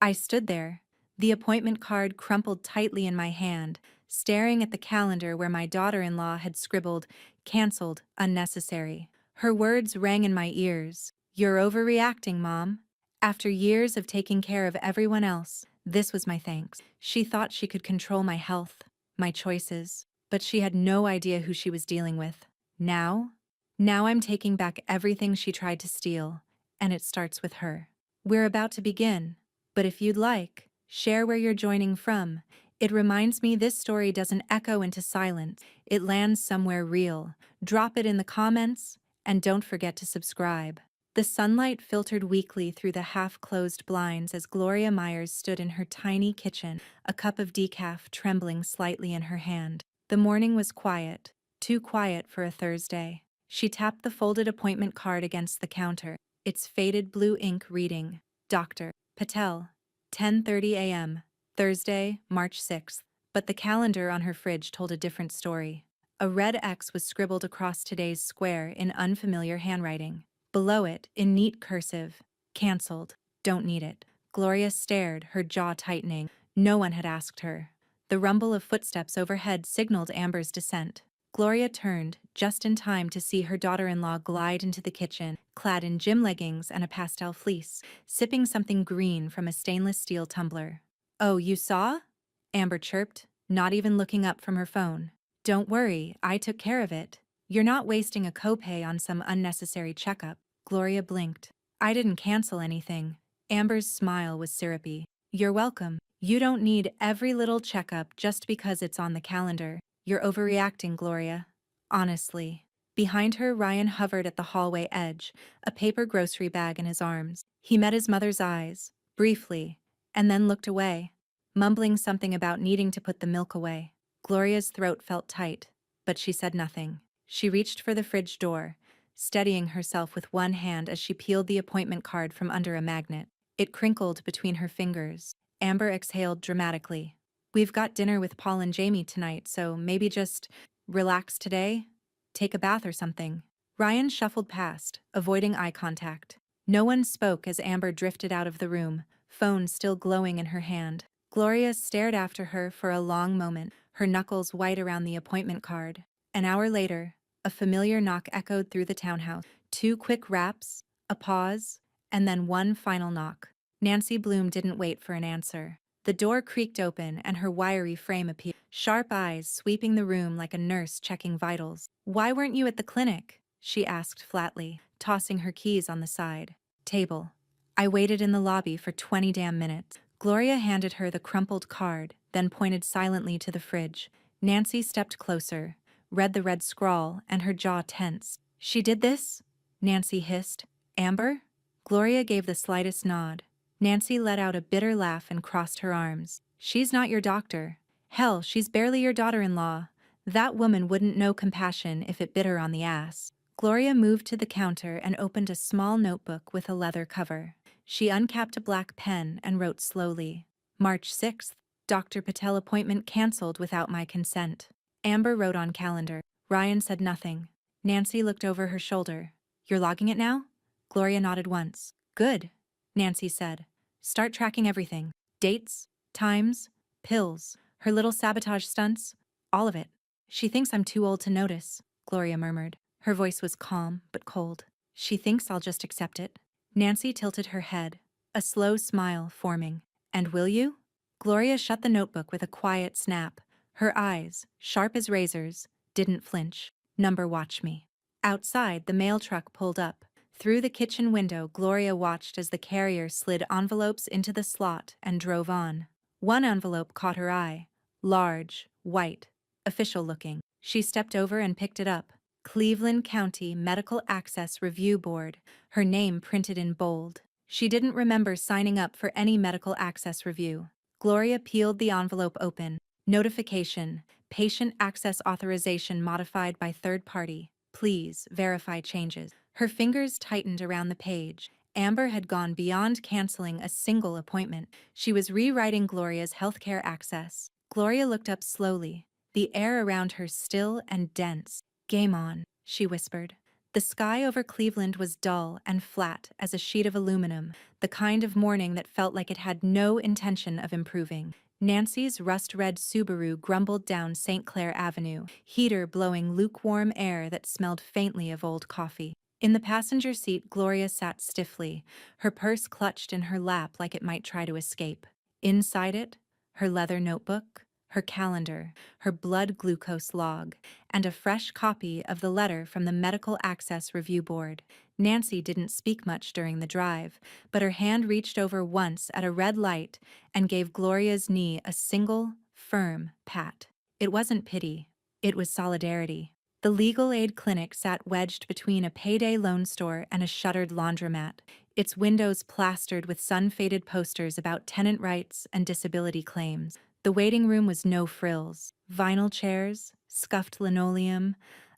I stood there, the appointment card crumpled tightly in my hand, staring at the calendar where my daughter-in-law had scribbled, "Cancelled, unnecessary." Her words rang in my ears. "You're overreacting, Mom." After years of taking care of everyone else, this was my thanks. She thought she could control my health, my choices, but she had no idea who she was dealing with. Now? Now I'm taking back everything she tried to steal, and it starts with her. We're about to begin, but if you'd like, share where you're joining from. It reminds me this story doesn't echo into silence, it lands somewhere real. Drop it in the comments, and don't forget to subscribe. The sunlight filtered weakly through the half-closed blinds as Gloria Myers stood in her tiny kitchen, a cup of decaf trembling slightly in her hand. The morning was quiet, too quiet for a Thursday. She tapped the folded appointment card against the counter, its faded blue ink reading, "Dr. Patel, 10:30 a.m., Thursday, March 6th. But the calendar on her fridge told a different story. A red X was scribbled across today's square in unfamiliar handwriting. Below it, in neat cursive, "Cancelled. Don't need it." Gloria stared, her jaw tightening. No one had asked her. The rumble of footsteps overhead signaled Amber's descent. Gloria turned, just in time to see her daughter-in-law glide into the kitchen, clad in gym leggings and a pastel fleece, sipping something green from a stainless steel tumbler. "Oh, you saw?" Amber chirped, not even looking up from her phone. "Don't worry, I took care of it. You're not wasting a copay on some unnecessary checkup." Gloria blinked. "I didn't cancel anything." Amber's smile was syrupy. "You're welcome. You don't need every little checkup just because it's on the calendar. You're overreacting, Gloria. Honestly." Behind her, Ryan hovered at the hallway edge, a paper grocery bag in his arms. He met his mother's eyes, briefly, and then looked away, mumbling something about needing to put the milk away. Gloria's throat felt tight, but she said nothing. She reached for the fridge door, steadying herself with one hand as she peeled the appointment card from under a magnet. It crinkled between her fingers. Amber exhaled dramatically. "We've got dinner with Paul and Jamie tonight, so maybe just relax today? Take a bath or something." Ryan shuffled past, avoiding eye contact. No one spoke as Amber drifted out of the room, phone still glowing in her hand. Gloria stared after her for a long moment, her knuckles white around the appointment card. An hour later, a familiar knock echoed through the townhouse. Two quick raps, a pause, and then one final knock. Nancy Bloom didn't wait for an answer. The door creaked open and her wiry frame appeared, sharp eyes sweeping the room like a nurse checking vitals. "Why weren't you at the clinic?" she asked flatly, tossing her keys on the side table. "I waited in the lobby for 20 damn minutes." Gloria handed her the crumpled card, then pointed silently to the fridge. Nancy stepped closer, read the red scrawl, and her jaw tensed. "She did this?" Nancy hissed. "Amber?" Gloria gave the slightest nod. Nancy let out a bitter laugh and crossed her arms. "She's not your doctor. Hell, she's barely your daughter-in-law. That woman wouldn't know compassion if it bit her on the ass." Gloria moved to the counter and opened a small notebook with a leather cover. She uncapped a black pen and wrote slowly. "March 6th, Dr. Patel appointment cancelled without my consent." Amber wrote on calendar. Ryan said nothing. Nancy looked over her shoulder. "You're logging it now?" Gloria nodded once. "Good," Nancy said. "Start tracking everything. Dates, times, pills, her little sabotage stunts, all of it." "She thinks I'm too old to notice," Gloria murmured. Her voice was calm but cold. "She thinks I'll just accept it." Nancy tilted her head, a slow smile forming. "And will you?" Gloria shut the notebook with a quiet snap. Her eyes, sharp as razors, didn't flinch. "Number watch me." Outside, the mail truck pulled up. Through the kitchen window, Gloria watched as the carrier slid envelopes into the slot and drove on. One envelope caught her eye. Large, white, official-looking. She stepped over and picked it up. Cleveland County Medical Access Review Board, her name printed in bold. She didn't remember signing up for any medical access review. Gloria peeled the envelope open. Notification: patient access authorization modified by third party. Please verify changes. Her fingers tightened around the page. Amber had gone beyond canceling a single appointment. She was rewriting Gloria's healthcare access. Gloria looked up slowly, the air around her still and dense. "Game on," she whispered. The sky over Cleveland was dull and flat as a sheet of aluminum, the kind of morning that felt like it had no intention of improving. Nancy's rust-red Subaru grumbled down St. Clair Avenue, heater blowing lukewarm air that smelled faintly of old coffee. In the passenger seat, Gloria sat stiffly, her purse clutched in her lap like it might try to escape. Inside it, her leather notebook, her calendar, her blood glucose log, and a fresh copy of the letter from the Medical Access Review Board. Nancy didn't speak much during the drive, but her hand reached over once at a red light and gave Gloria's knee a single, firm pat. It wasn't pity, it was solidarity. The legal aid clinic sat wedged between a payday loan store and a shuttered laundromat, its windows plastered with sun-faded posters about tenant rights and disability claims. The waiting room was no frills. Vinyl chairs, scuffed linoleum,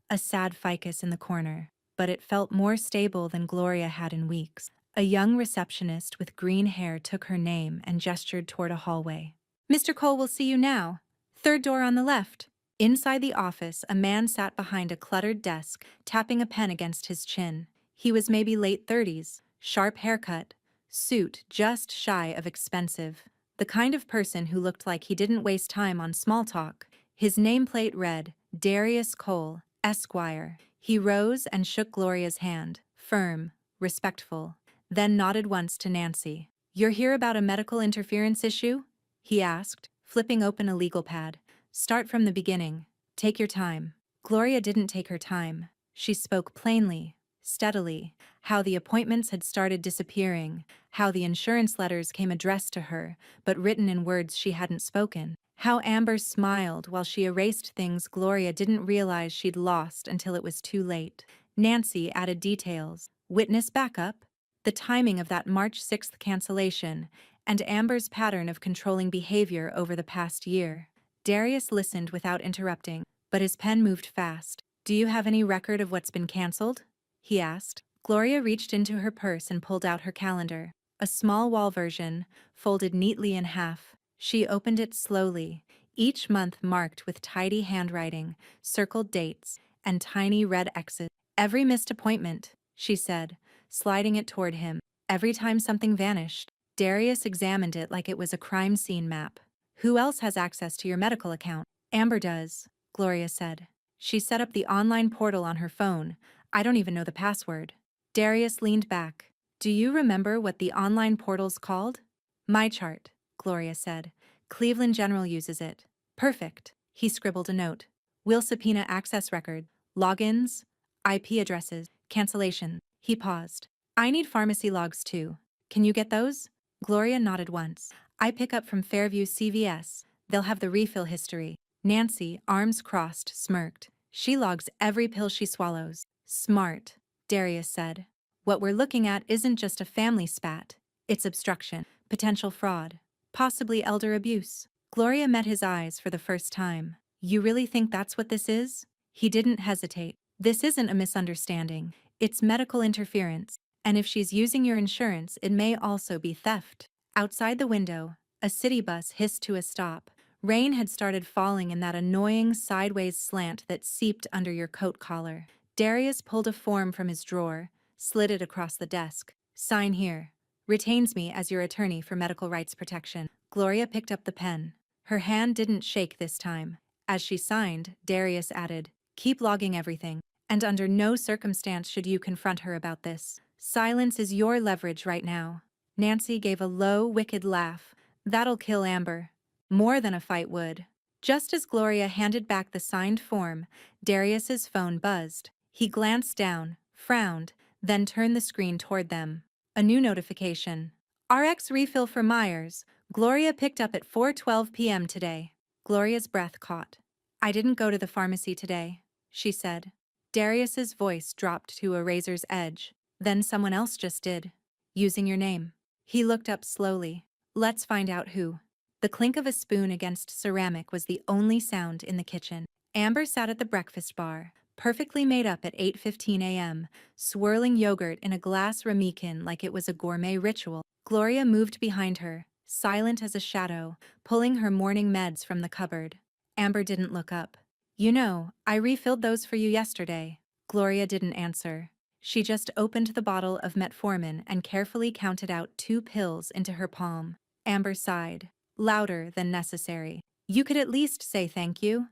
a sad ficus in the corner. But it felt more stable than Gloria had in weeks. A young receptionist with green hair took her name and gestured toward a hallway. "Mr. Cole will see you now. Third door on the left." Inside the office, a man sat behind a cluttered desk, tapping a pen against his chin. He was maybe late 30s, sharp haircut, suit just shy of expensive. The kind of person who looked like he didn't waste time on small talk. His nameplate read, Darius Cole, Esquire. He rose and shook Gloria's hand, firm, respectful, then nodded once to Nancy. "You're here about a medical interference issue?" he asked, flipping open a legal pad. "Start from the beginning. Take your time." Gloria didn't take her time. She spoke plainly, steadily, how the appointments had started disappearing, how the insurance letters came addressed to her, but written in words she hadn't spoken, how Amber smiled while she erased things Gloria didn't realize she'd lost until it was too late. Nancy added details, witness backup, the timing of that March 6th cancellation, and Amber's pattern of controlling behavior over the past year. Darius listened without interrupting, but his pen moved fast. "Do you have any record of what's been canceled?" he asked. Gloria reached into her purse and pulled out her calendar. A small wall version, folded neatly in half. She opened it slowly, each month marked with tidy handwriting, circled dates, and tiny red X's. "Every missed appointment," she said, sliding it toward him. "Every time something vanished." Darius examined it like it was a crime scene map. "Who else has access to your medical account?" "Amber does," Gloria said. "She set up the online portal on her phone. I don't even know the password." Darius leaned back. "Do you remember what the online portal's called?" "My chart," Gloria said. "Cleveland General uses it." "Perfect." He scribbled a note. "We'll subpoena access record, logins, IP addresses, cancellation." He paused. "I need pharmacy logs too. Can you get those?" Gloria nodded once. "I pick up from Fairview CVS. They'll have the refill history." Nancy, arms crossed, smirked. "She logs every pill she swallows." "Smart," Darius said. "What we're looking at isn't just a family spat. It's obstruction, potential fraud, possibly elder abuse." Gloria met his eyes for the first time. "You really think that's what this is?" He didn't hesitate. "This isn't a misunderstanding. It's medical interference. And if she's using your insurance, it may also be theft." Outside the window, a city bus hissed to a stop. Rain had started falling in that annoying sideways slant that seeped under your coat collar. Darius pulled a form from his drawer, slid it across the desk. "Sign here. Retains me as your attorney for medical rights protection." Gloria picked up the pen. Her hand didn't shake this time. As she signed, Darius added, "Keep logging everything, and under no circumstance should you confront her about this. Silence is your leverage right now." Nancy gave a low, wicked laugh. "That'll kill Amber. More than a fight would." Just as Gloria handed back the signed form, Darius's phone buzzed. He glanced down, frowned, then turned the screen toward them. A new notification. "RX refill for Myers. Gloria picked up at 4:12 p.m. today." Gloria's breath caught. "I didn't go to the pharmacy today," she said. Darius's voice dropped to a razor's edge. "Then someone else just did. Using your name." He looked up slowly. "Let's find out who." The clink of a spoon against ceramic was the only sound in the kitchen. Amber sat at the breakfast bar, perfectly made up at 8:15 a.m., swirling yogurt in a glass ramekin like it was a gourmet ritual. Gloria moved behind her, silent as a shadow, pulling her morning meds from the cupboard. Amber didn't look up. "You know, I refilled those for you yesterday." Gloria didn't answer. She just opened the bottle of metformin and carefully counted out 2 pills into her palm. Amber sighed, louder than necessary. You could at least say thank you.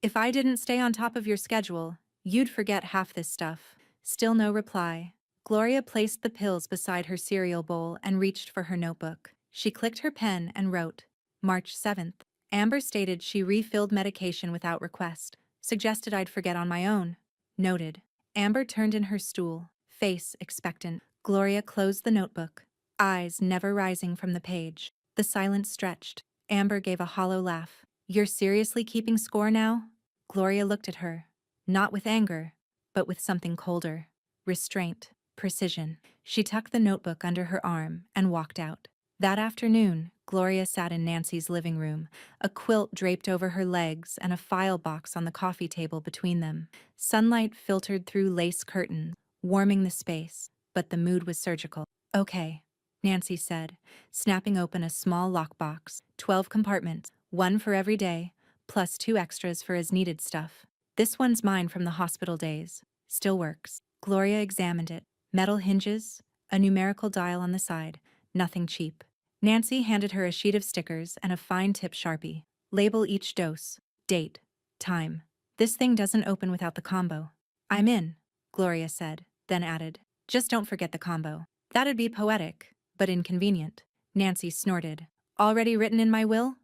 If I didn't stay on top of your schedule, you'd forget half this stuff. Still no reply. Gloria placed the pills beside her cereal bowl and reached for her notebook. She clicked her pen and wrote, March 7th. Amber stated she refilled medication without request. Suggested I'd forget on my own. Noted. Amber turned in her stool, face expectant. Gloria closed the notebook, eyes never rising from the page. The silence stretched. Amber gave a hollow laugh. You're seriously keeping score now? Gloria looked at her, not with anger, but with something colder. Restraint, precision. She tucked the notebook under her arm and walked out. That afternoon, Gloria sat in Nancy's living room, a quilt draped over her legs and a file box on the coffee table between them. Sunlight filtered through lace curtains, warming the space, but the mood was surgical. Okay, Nancy said, snapping open a small lockbox, 12 compartments, one for every day, plus 2 extras for as-needed stuff. This one's mine from the hospital days. Still works. Gloria examined it. Metal hinges, a numerical dial on the side, nothing cheap. Nancy handed her a sheet of stickers and a fine-tip Sharpie. Label each dose, date, time. This thing doesn't open without the combo. I'm in, Gloria said, then added, just don't forget the combo. That'd be poetic, but inconvenient. Nancy snorted. Already written in my will?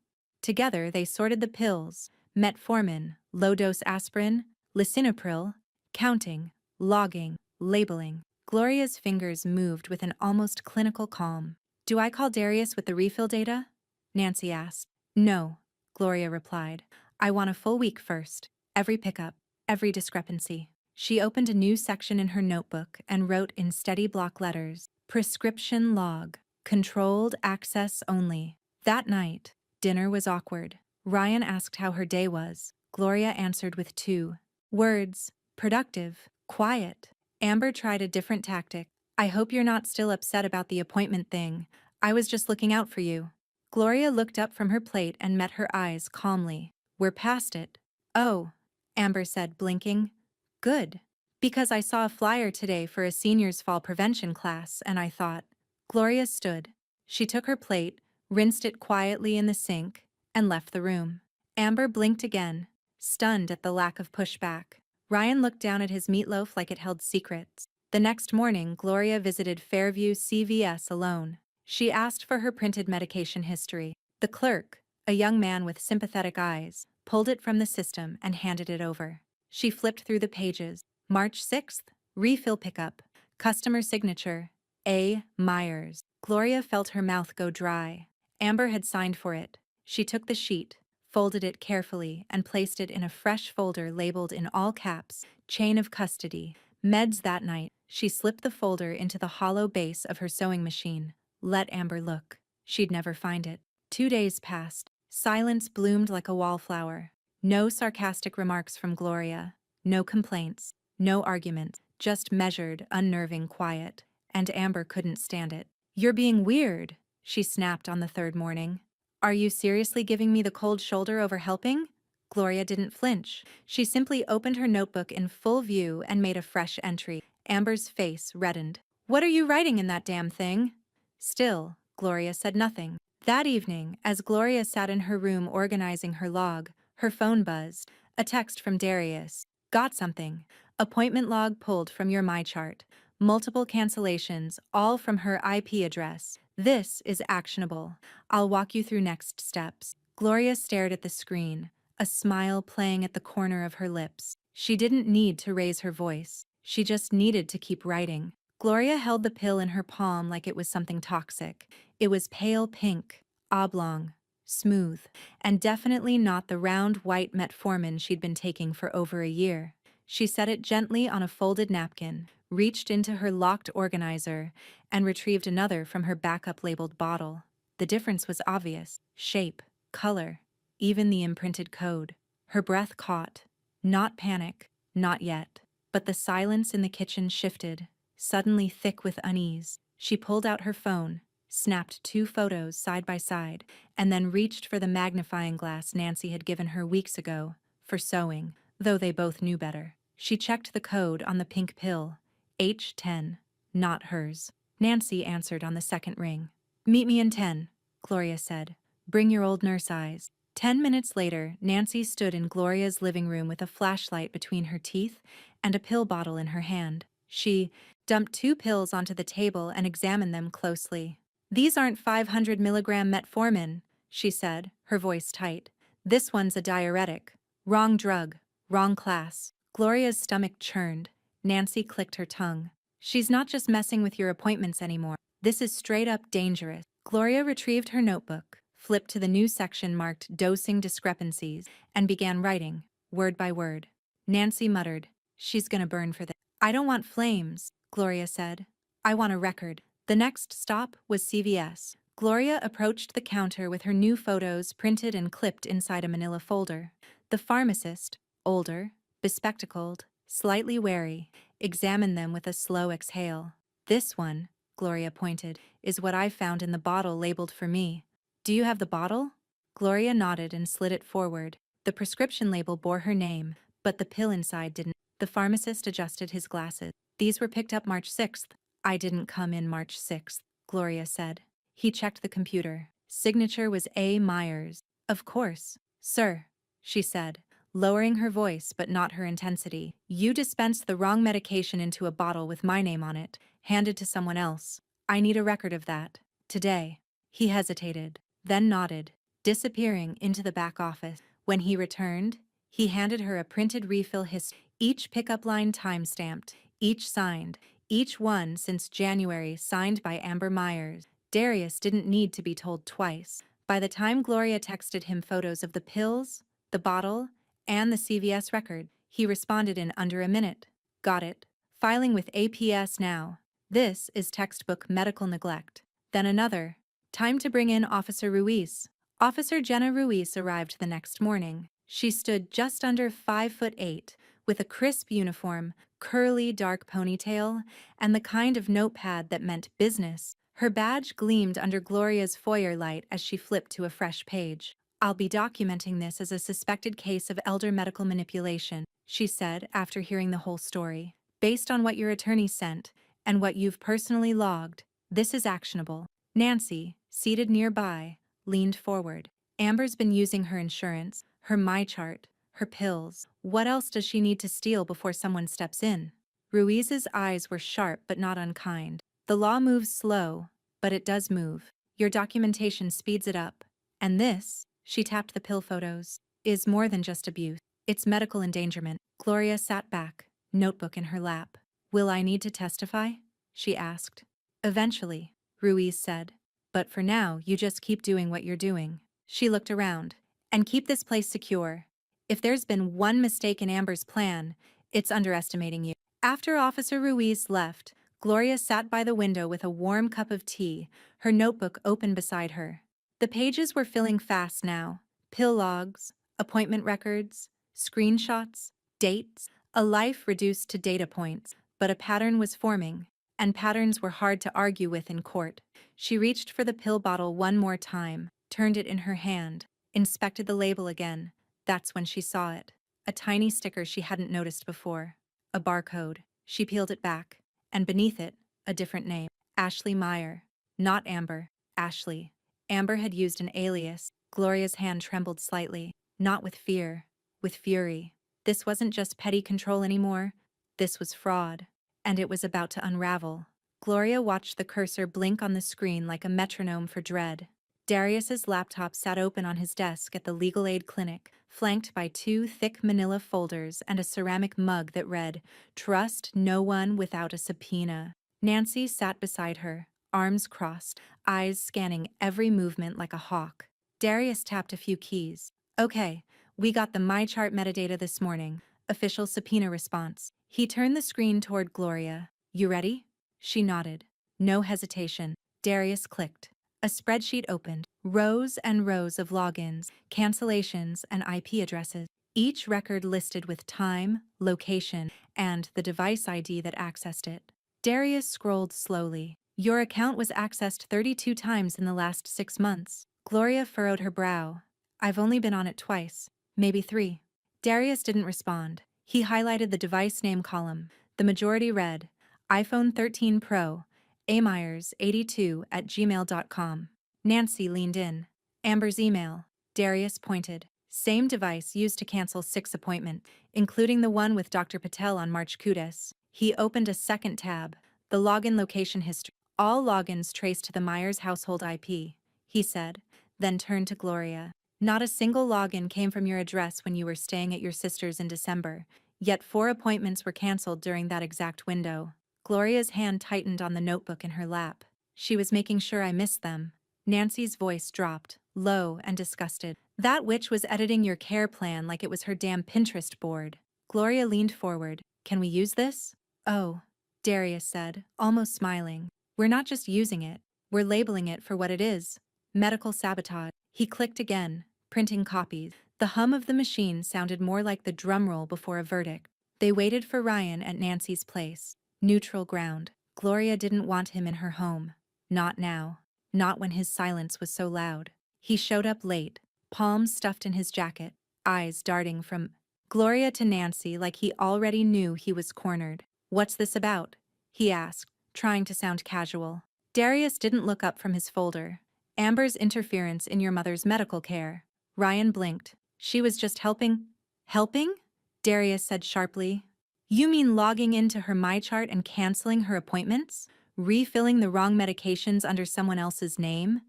Together they sorted the pills, metformin, low-dose aspirin, lisinopril, counting, logging, labeling. Gloria's fingers moved with an almost clinical calm. Do I call Darius with the refill data? Nancy asked. No, Gloria replied. I want a full week first. Every pickup, every discrepancy. She opened a new section in her notebook and wrote in steady block letters, prescription log, controlled access only. That night, dinner was awkward. Ryan asked how her day was. Gloria answered with 2 words, productive, quiet. Amber tried a different tactic. I hope you're not still upset about the appointment thing. I was just looking out for you. Gloria looked up from her plate and met her eyes calmly. We're past it. Oh, Amber said, blinking. Good. Because I saw a flyer today for a seniors' fall prevention class, and I thought. Gloria stood. She took her plate, rinsed it quietly in the sink, and left the room. Amber blinked again, stunned at the lack of pushback. Ryan looked down at his meatloaf like it held secrets. The next morning, Gloria visited Fairview CVS alone. She asked for her printed medication history. The clerk, a young man with sympathetic eyes, pulled it from the system and handed it over. She flipped through the pages. March 6th, refill pickup. Customer signature, A. Myers. Gloria felt her mouth go dry. Amber had signed for it. She took the sheet, folded it carefully, and placed it in a fresh folder labeled in all caps, chain of custody, meds that night. She slipped the folder into the hollow base of her sewing machine. Let Amber look. She'd never find it. 2 days passed. Silence bloomed like a wallflower. No sarcastic remarks from Gloria. No complaints. No arguments. Just measured, unnerving quiet. And Amber couldn't stand it. You're being weird, she snapped on the 3rd morning. Are you seriously giving me the cold shoulder over helping? Gloria didn't flinch. She simply opened her notebook in full view and made a fresh entry. Amber's face reddened. What are you writing in that damn thing? Still, Gloria said nothing. That evening, as Gloria sat in her room organizing her log, her phone buzzed. A text from Darius. Got something. Appointment log pulled from your MyChart. Multiple cancellations, all from her IP address. This is actionable. I'll walk you through next steps. Gloria stared at the screen, a smile playing at the corner of her lips. She didn't need to raise her voice. She just needed to keep writing. Gloria held the pill in her palm like it was something toxic. It was pale pink, oblong, smooth, and definitely not the round white metformin she'd been taking for over a year. She set it gently on a folded napkin, reached into her locked organizer, and retrieved another from her backup labeled bottle. The difference was obvious. Shape, color, even the imprinted code. Her breath caught. Not panic, not yet. But the silence in the kitchen shifted, suddenly thick with unease. She pulled out her phone, snapped 2 photos side by side, and then reached for the magnifying glass Nancy had given her weeks ago, for sewing, though they both knew better. She checked the code on the pink pill. H10. Not hers. Nancy answered on the second ring. Meet me in 10, Gloria said. Bring your old nurse eyes. 10 minutes later, Nancy stood in Gloria's living room with a flashlight between her teeth and a pill bottle in her hand. She dumped 2 pills onto the table and examined them closely. These aren't 500 milligram metformin, she said, her voice tight. This one's a diuretic. Wrong drug. Wrong class. Gloria's stomach churned. Nancy clicked her tongue. She's not just messing with your appointments anymore. This is straight up dangerous. Gloria retrieved her notebook, flipped to the new section marked Dosing Discrepancies, and began writing, word by word. Nancy muttered, She's gonna burn for this. I don't want flames, Gloria said. I want a record. The next stop was CVS. Gloria approached the counter with her new photos printed and clipped inside a manila folder. The pharmacist, older, bespectacled, slightly wary, examined them with a slow exhale. This one, Gloria pointed, is what I found in the bottle labeled for me. Do you have the bottle? Gloria nodded and slid it forward. The prescription label bore her name, but the pill inside didn't. The pharmacist adjusted his glasses. These were picked up March 6th. I didn't come in March 6th, Gloria said. He checked the computer. Signature was A. Myers. Of course, sir, she said, lowering her voice but not her intensity. You dispensed the wrong medication into a bottle with my name on it, handed to someone else. I need a record of that. Today. He hesitated, then nodded, disappearing into the back office. When he returned, he handed her a printed refill history, each pickup line time-stamped, each signed, each one since January signed by Amber Myers. Darius didn't need to be told twice. By the time Gloria texted him photos of the pills, the bottle, and the CVS record, he responded in under a minute. Got it. Filing with APS now. This is textbook medical neglect. Then another. Time to bring in Officer Ruiz. Officer Jenna Ruiz arrived the next morning. She stood just under 5'8", with a crisp uniform, curly dark ponytail, and the kind of notepad that meant business. Her badge gleamed under Gloria's foyer light as she flipped to a fresh page. I'll be documenting this as a suspected case of elder medical manipulation, she said after hearing the whole story. Based on what your attorney sent and what you've personally logged, this is actionable. Nancy, seated nearby, leaned forward. Amber's been using her insurance, her MyChart, her pills. What else does she need to steal before someone steps in? Ruiz's eyes were sharp but not unkind. The law moves slow, but it does move. Your documentation speeds it up. And this, she tapped the pill photos, is more than just abuse. It's medical endangerment. Gloria sat back, notebook in her lap. Will I need to testify? She asked. Eventually, Ruiz said. But for now, you just keep doing what you're doing. She looked around. And keep this place secure. If there's been one mistake in Amber's plan, it's underestimating you. After Officer Ruiz left, Gloria sat by the window with a warm cup of tea, her notebook open beside her. The pages were filling fast now. Pill logs, appointment records, screenshots, dates, a life reduced to data points, but a pattern was forming, and patterns were hard to argue with in court. She reached for the pill bottle one more time, turned it in her hand, inspected the label again. That's when she saw it. A tiny sticker she hadn't noticed before. A barcode. She peeled it back, and beneath it, a different name. Ashley Meyer. Not Amber. Ashley. Amber had used an alias. Gloria's hand trembled slightly. Not with fear. With fury. This wasn't just petty control anymore. This was fraud. And it was about to unravel. Gloria watched the cursor blink on the screen like a metronome for dread. Darius's laptop sat open on his desk at the legal aid clinic, flanked by 2 thick manila folders and a ceramic mug that read, "Trust no one without a subpoena." Nancy sat beside her, arms crossed, eyes scanning every movement like a hawk. Darius tapped a few keys. Okay, we got the MyChart metadata this morning. Official subpoena response. He turned the screen toward Gloria. You ready? She nodded. No hesitation. Darius clicked. A spreadsheet opened. Rows and rows of logins, cancellations, and IP addresses. Each record listed with time, location, and the device ID that accessed it. Darius scrolled slowly. Your account was accessed 32 times in the last 6 months. Gloria furrowed her brow. I've only been on it twice. Maybe 3. Darius didn't respond. He highlighted the device name column. The majority read, iPhone 13 Pro, amyers82@gmail.com. Nancy leaned in. Amber's email. Darius pointed. Same device used to cancel 6 appointments, including the one with Dr. Patel on March Kudas. He opened a second tab. The login location history. All logins traced to the Myers household IP, he said, then turned to Gloria. Not a single login came from your address when you were staying at your sister's in December, yet 4 appointments were canceled during that exact window. Gloria's hand tightened on the notebook in her lap. She was making sure I missed them. Nancy's voice dropped, low and disgusted. That witch was editing your care plan like it was her damn Pinterest board. Gloria leaned forward. Can we use this? Oh, Darius said, almost smiling. We're not just using it, we're labeling it for what it is. Medical sabotage. He clicked again, printing copies. The hum of the machine sounded more like the drum roll before a verdict. They waited for Ryan at Nancy's place. Neutral ground. Gloria didn't want him in her home. Not now. Not when his silence was so loud. He showed up late, palms stuffed in his jacket, eyes darting from Gloria to Nancy like he already knew he was cornered. What's this about? He asked, trying to sound casual. Darius didn't look up from his folder. Amber's interference in your mother's medical care. Ryan blinked. She was just helping. Helping? Darius said sharply. You mean logging into her MyChart and canceling her appointments? Refilling the wrong medications under someone else's name?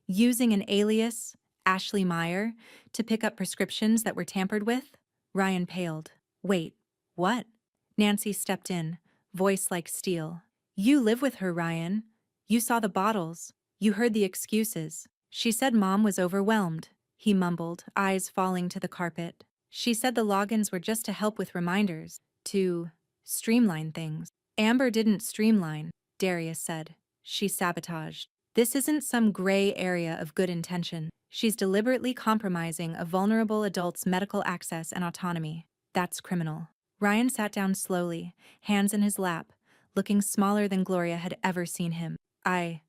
Using an alias, Ashley Meyer, to pick up prescriptions that were tampered with? Ryan paled. Wait, what? Nancy stepped in, voice like steel. You live with her, Ryan. You saw the bottles. You heard the excuses. She said Mom was overwhelmed, he mumbled, eyes falling to the carpet. She said the logins were just to help with reminders, to streamline things. Amber didn't streamline, Darius said. She sabotaged. This isn't some gray area of good intention. She's deliberately compromising a vulnerable adult's medical access and autonomy. That's criminal. Ryan sat down slowly, hands in his lap, looking smaller than Gloria had ever seen him. I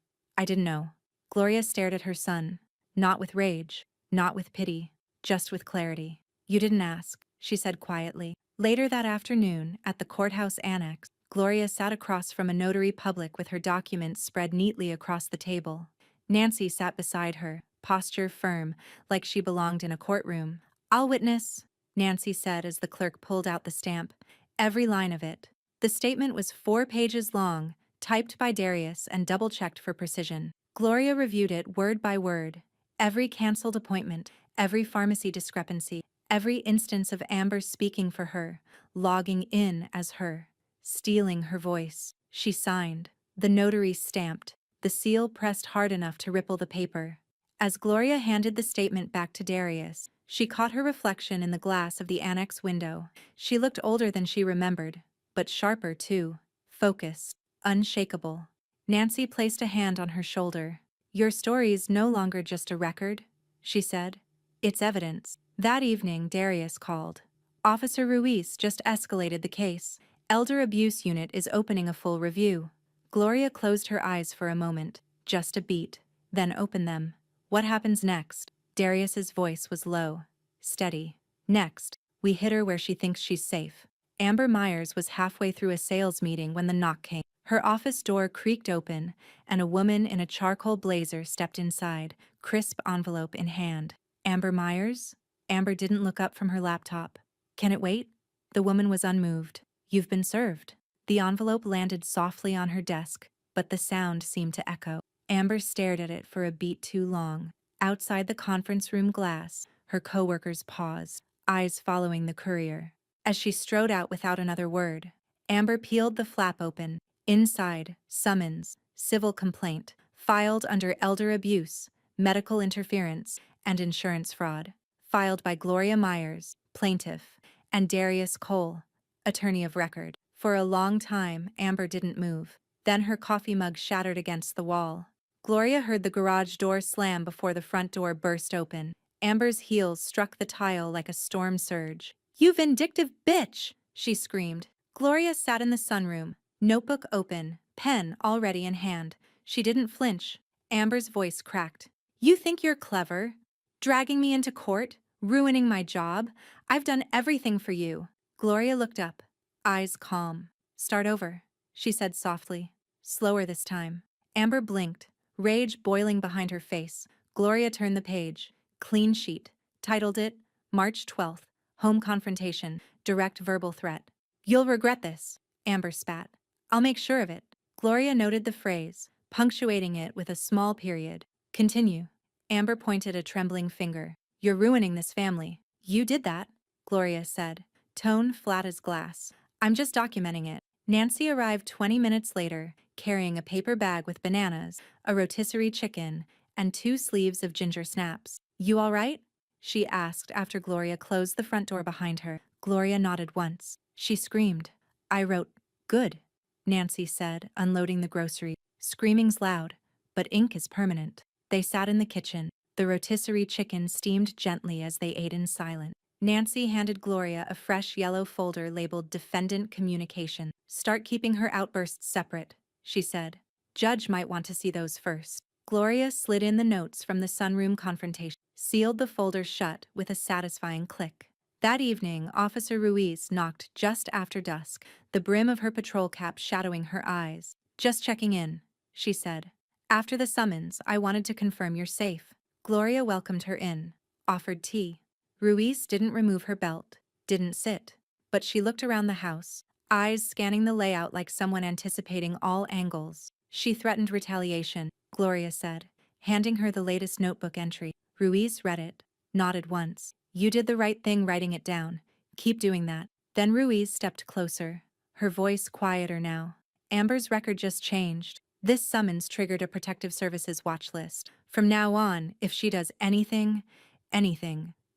didn't know. Gloria stared at her son, not with rage, not with pity, just with clarity. You didn't ask, she said quietly. Later that afternoon, at the courthouse annex, Gloria sat across from a notary public with her documents spread neatly across the table. Nancy sat beside her, posture firm, like she belonged in a courtroom. I'll witness, Nancy said as the clerk pulled out the stamp. Every line of it. The statement was 4 pages long, typed by Darius and double-checked for precision. Gloria reviewed it word by word. Every canceled appointment, every pharmacy discrepancy, every instance of Amber speaking for her, logging in as her, stealing her voice. She signed. The notary stamped, the seal pressed hard enough to ripple the paper. As Gloria handed the statement back to Darius, she caught her reflection in the glass of the annex window. She looked older than she remembered, but sharper too, focused, unshakable. Nancy placed a hand on her shoulder. Your story's no longer just a record, she said. It's evidence. That evening, Darius called. Officer Ruiz just escalated the case. Elder Abuse Unit is opening a full review. Gloria closed her eyes for a moment, just a beat, then opened them. What happens next? Darius's voice was low, steady. Next, we hit her where she thinks she's safe. Amber Myers was halfway through a sales meeting when the knock came. Her office door creaked open, and a woman in a charcoal blazer stepped inside, crisp envelope in hand. Amber Myers? Amber didn't look up from her laptop. Can it wait? The woman was unmoved. You've been served. The envelope landed softly on her desk, but the sound seemed to echo. Amber stared at it for a beat too long. Outside the conference room glass, her coworkers paused, eyes following the courier. As she strode out without another word, Amber peeled the flap open. Inside, summons, civil complaint, filed under elder abuse, medical interference, and insurance fraud. Filed by Gloria Myers, plaintiff, and Darius Cole, attorney of record. For a long time, Amber didn't move. Then her coffee mug shattered against the wall. Gloria heard the garage door slam before the front door burst open. Amber's heels struck the tile like a storm surge. You vindictive bitch! She screamed. Gloria sat in the sunroom, notebook open, pen already in hand. She didn't flinch. Amber's voice cracked. You think you're clever? Dragging me into court? Ruining my job? I've done everything for you. Gloria looked up, eyes calm. Start over. she said softly. Slower this time. Amber blinked, rage boiling behind her face. Gloria turned the page. Clean sheet. Titled it, March 12th, Home Confrontation, Direct Verbal Threat. You'll regret this, Amber spat. I'll make sure of it. Gloria noted the phrase, punctuating it with a small period. Continue. Amber pointed a trembling finger. You're ruining this family. You did that, Gloria said, tone flat as glass. I'm just documenting it. Nancy arrived 20 minutes later, carrying a paper bag with bananas, a rotisserie chicken, and 2 sleeves of ginger snaps. You all right? She asked after Gloria closed the front door behind her. Gloria nodded once. She screamed. I wrote, good, Nancy said, unloading the grocery. Screaming's loud, but ink is permanent. They sat in the kitchen. The rotisserie chicken steamed gently as they ate in silence. Nancy handed Gloria a fresh yellow folder labeled Defendant Communication. Start keeping her outbursts separate, she said. Judge might want to see those first. Gloria slid in the notes from the sunroom confrontation, sealed the folder shut with a satisfying click. That evening, Officer Ruiz knocked just after dusk, the brim of her patrol cap shadowing her eyes. Just checking in, she said. After the summons, I wanted to confirm you're safe. Gloria welcomed her in, offered tea. Ruiz didn't remove her belt, didn't sit, but she looked around the house, eyes scanning the layout like someone anticipating all angles. She threatened retaliation, Gloria said, handing her the latest notebook entry. Ruiz read it, nodded once. You did the right thing writing it down. Keep doing that. Then Ruiz stepped closer, her voice quieter now. Amber's record just changed. This summons triggered a protective services watch list. From now on, if she does anything,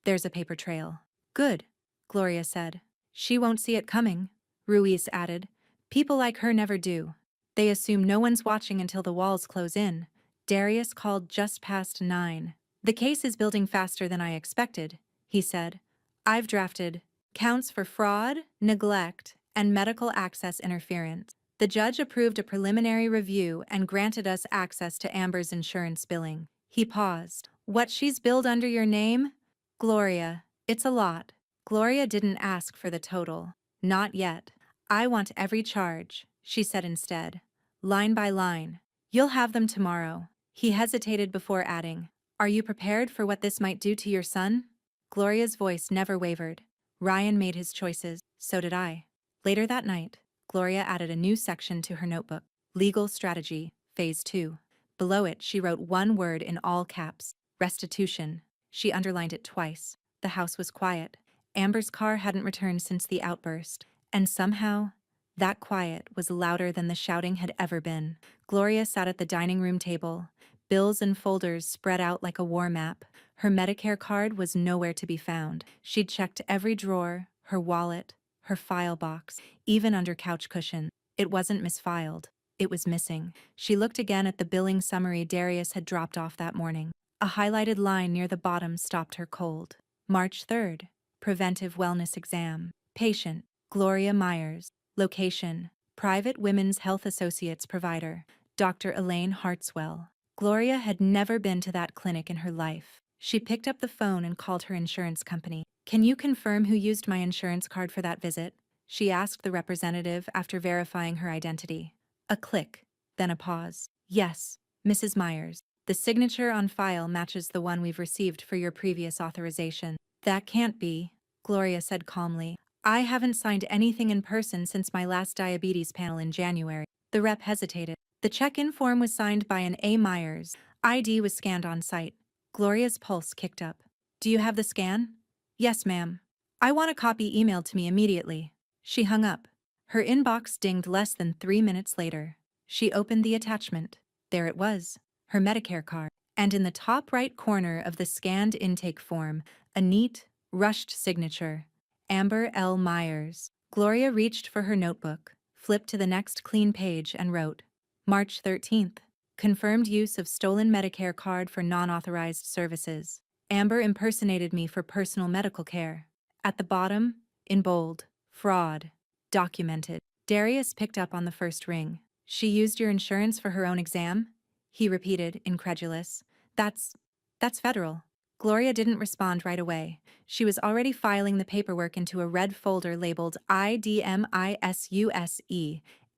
there's a paper trail. Good, Gloria said. She won't see it coming, Ruiz added. People like her never do. They assume no one's watching until the walls close in. Darius called just past 9. The case is building faster than I expected, he said. I've drafted counts for fraud, neglect, and medical access interference. The judge approved a preliminary review and granted us access to Amber's insurance billing. He paused. What she's billed under your name? Gloria, it's a lot. Gloria didn't ask for the total. Not yet. I want every charge, she said instead. Line by line. You'll have them tomorrow. He hesitated before adding, Are you prepared for what this might do to your son? Gloria's voice never wavered. Ryan made his choices, so did I. Later that night, Gloria added a new section to her notebook, Legal Strategy, Phase 2. Below it, she wrote one word in all caps, restitution. She underlined it twice. The house was quiet. Amber's car hadn't returned since the outburst, and somehow, that quiet was louder than the shouting had ever been. Gloria sat at the dining room table, bills and folders spread out like a war map. Her Medicare card was nowhere to be found. She'd checked every drawer, her wallet, her file box, even under couch cushion. It wasn't misfiled. It was missing. She looked again at the billing summary Darius had dropped off that morning. A highlighted line near the bottom stopped her cold. March 3rd. Preventive Wellness Exam. Patient, Gloria Myers. Location, Private Women's Health Associates Provider, Dr. Elaine Hartswell. Gloria had never been to that clinic in her life. She picked up the phone and called her insurance company. Can you confirm who used my insurance card for that visit? She asked the representative after verifying her identity. A click, then a pause. Yes, Mrs. Myers. The signature on file matches the one we've received for your previous authorization. That can't be, Gloria said calmly. I haven't signed anything in person since my last diabetes panel in January. The rep hesitated. The check-in form was signed by an A. Myers. ID was scanned on site. Gloria's pulse kicked up. Do you have the scan? Yes, ma'am. I want a copy emailed to me immediately. She hung up. Her inbox dinged less than 3 minutes later. She opened the attachment. There it was, her Medicare card. And in the top right corner of the scanned intake form, a neat, rushed signature. Amber L. Myers. Gloria reached for her notebook, flipped to the next clean page and wrote, March 13th. Confirmed use of stolen Medicare card for non-authorized services. Amber impersonated me for personal medical care. At the bottom, in bold, fraud. Documented. Darius picked up on the first ring. She used your insurance for her own exam? He repeated, incredulous. That's federal. Gloria didn't respond right away. She was already filing the paperwork into a red folder labeled IDMISUSE,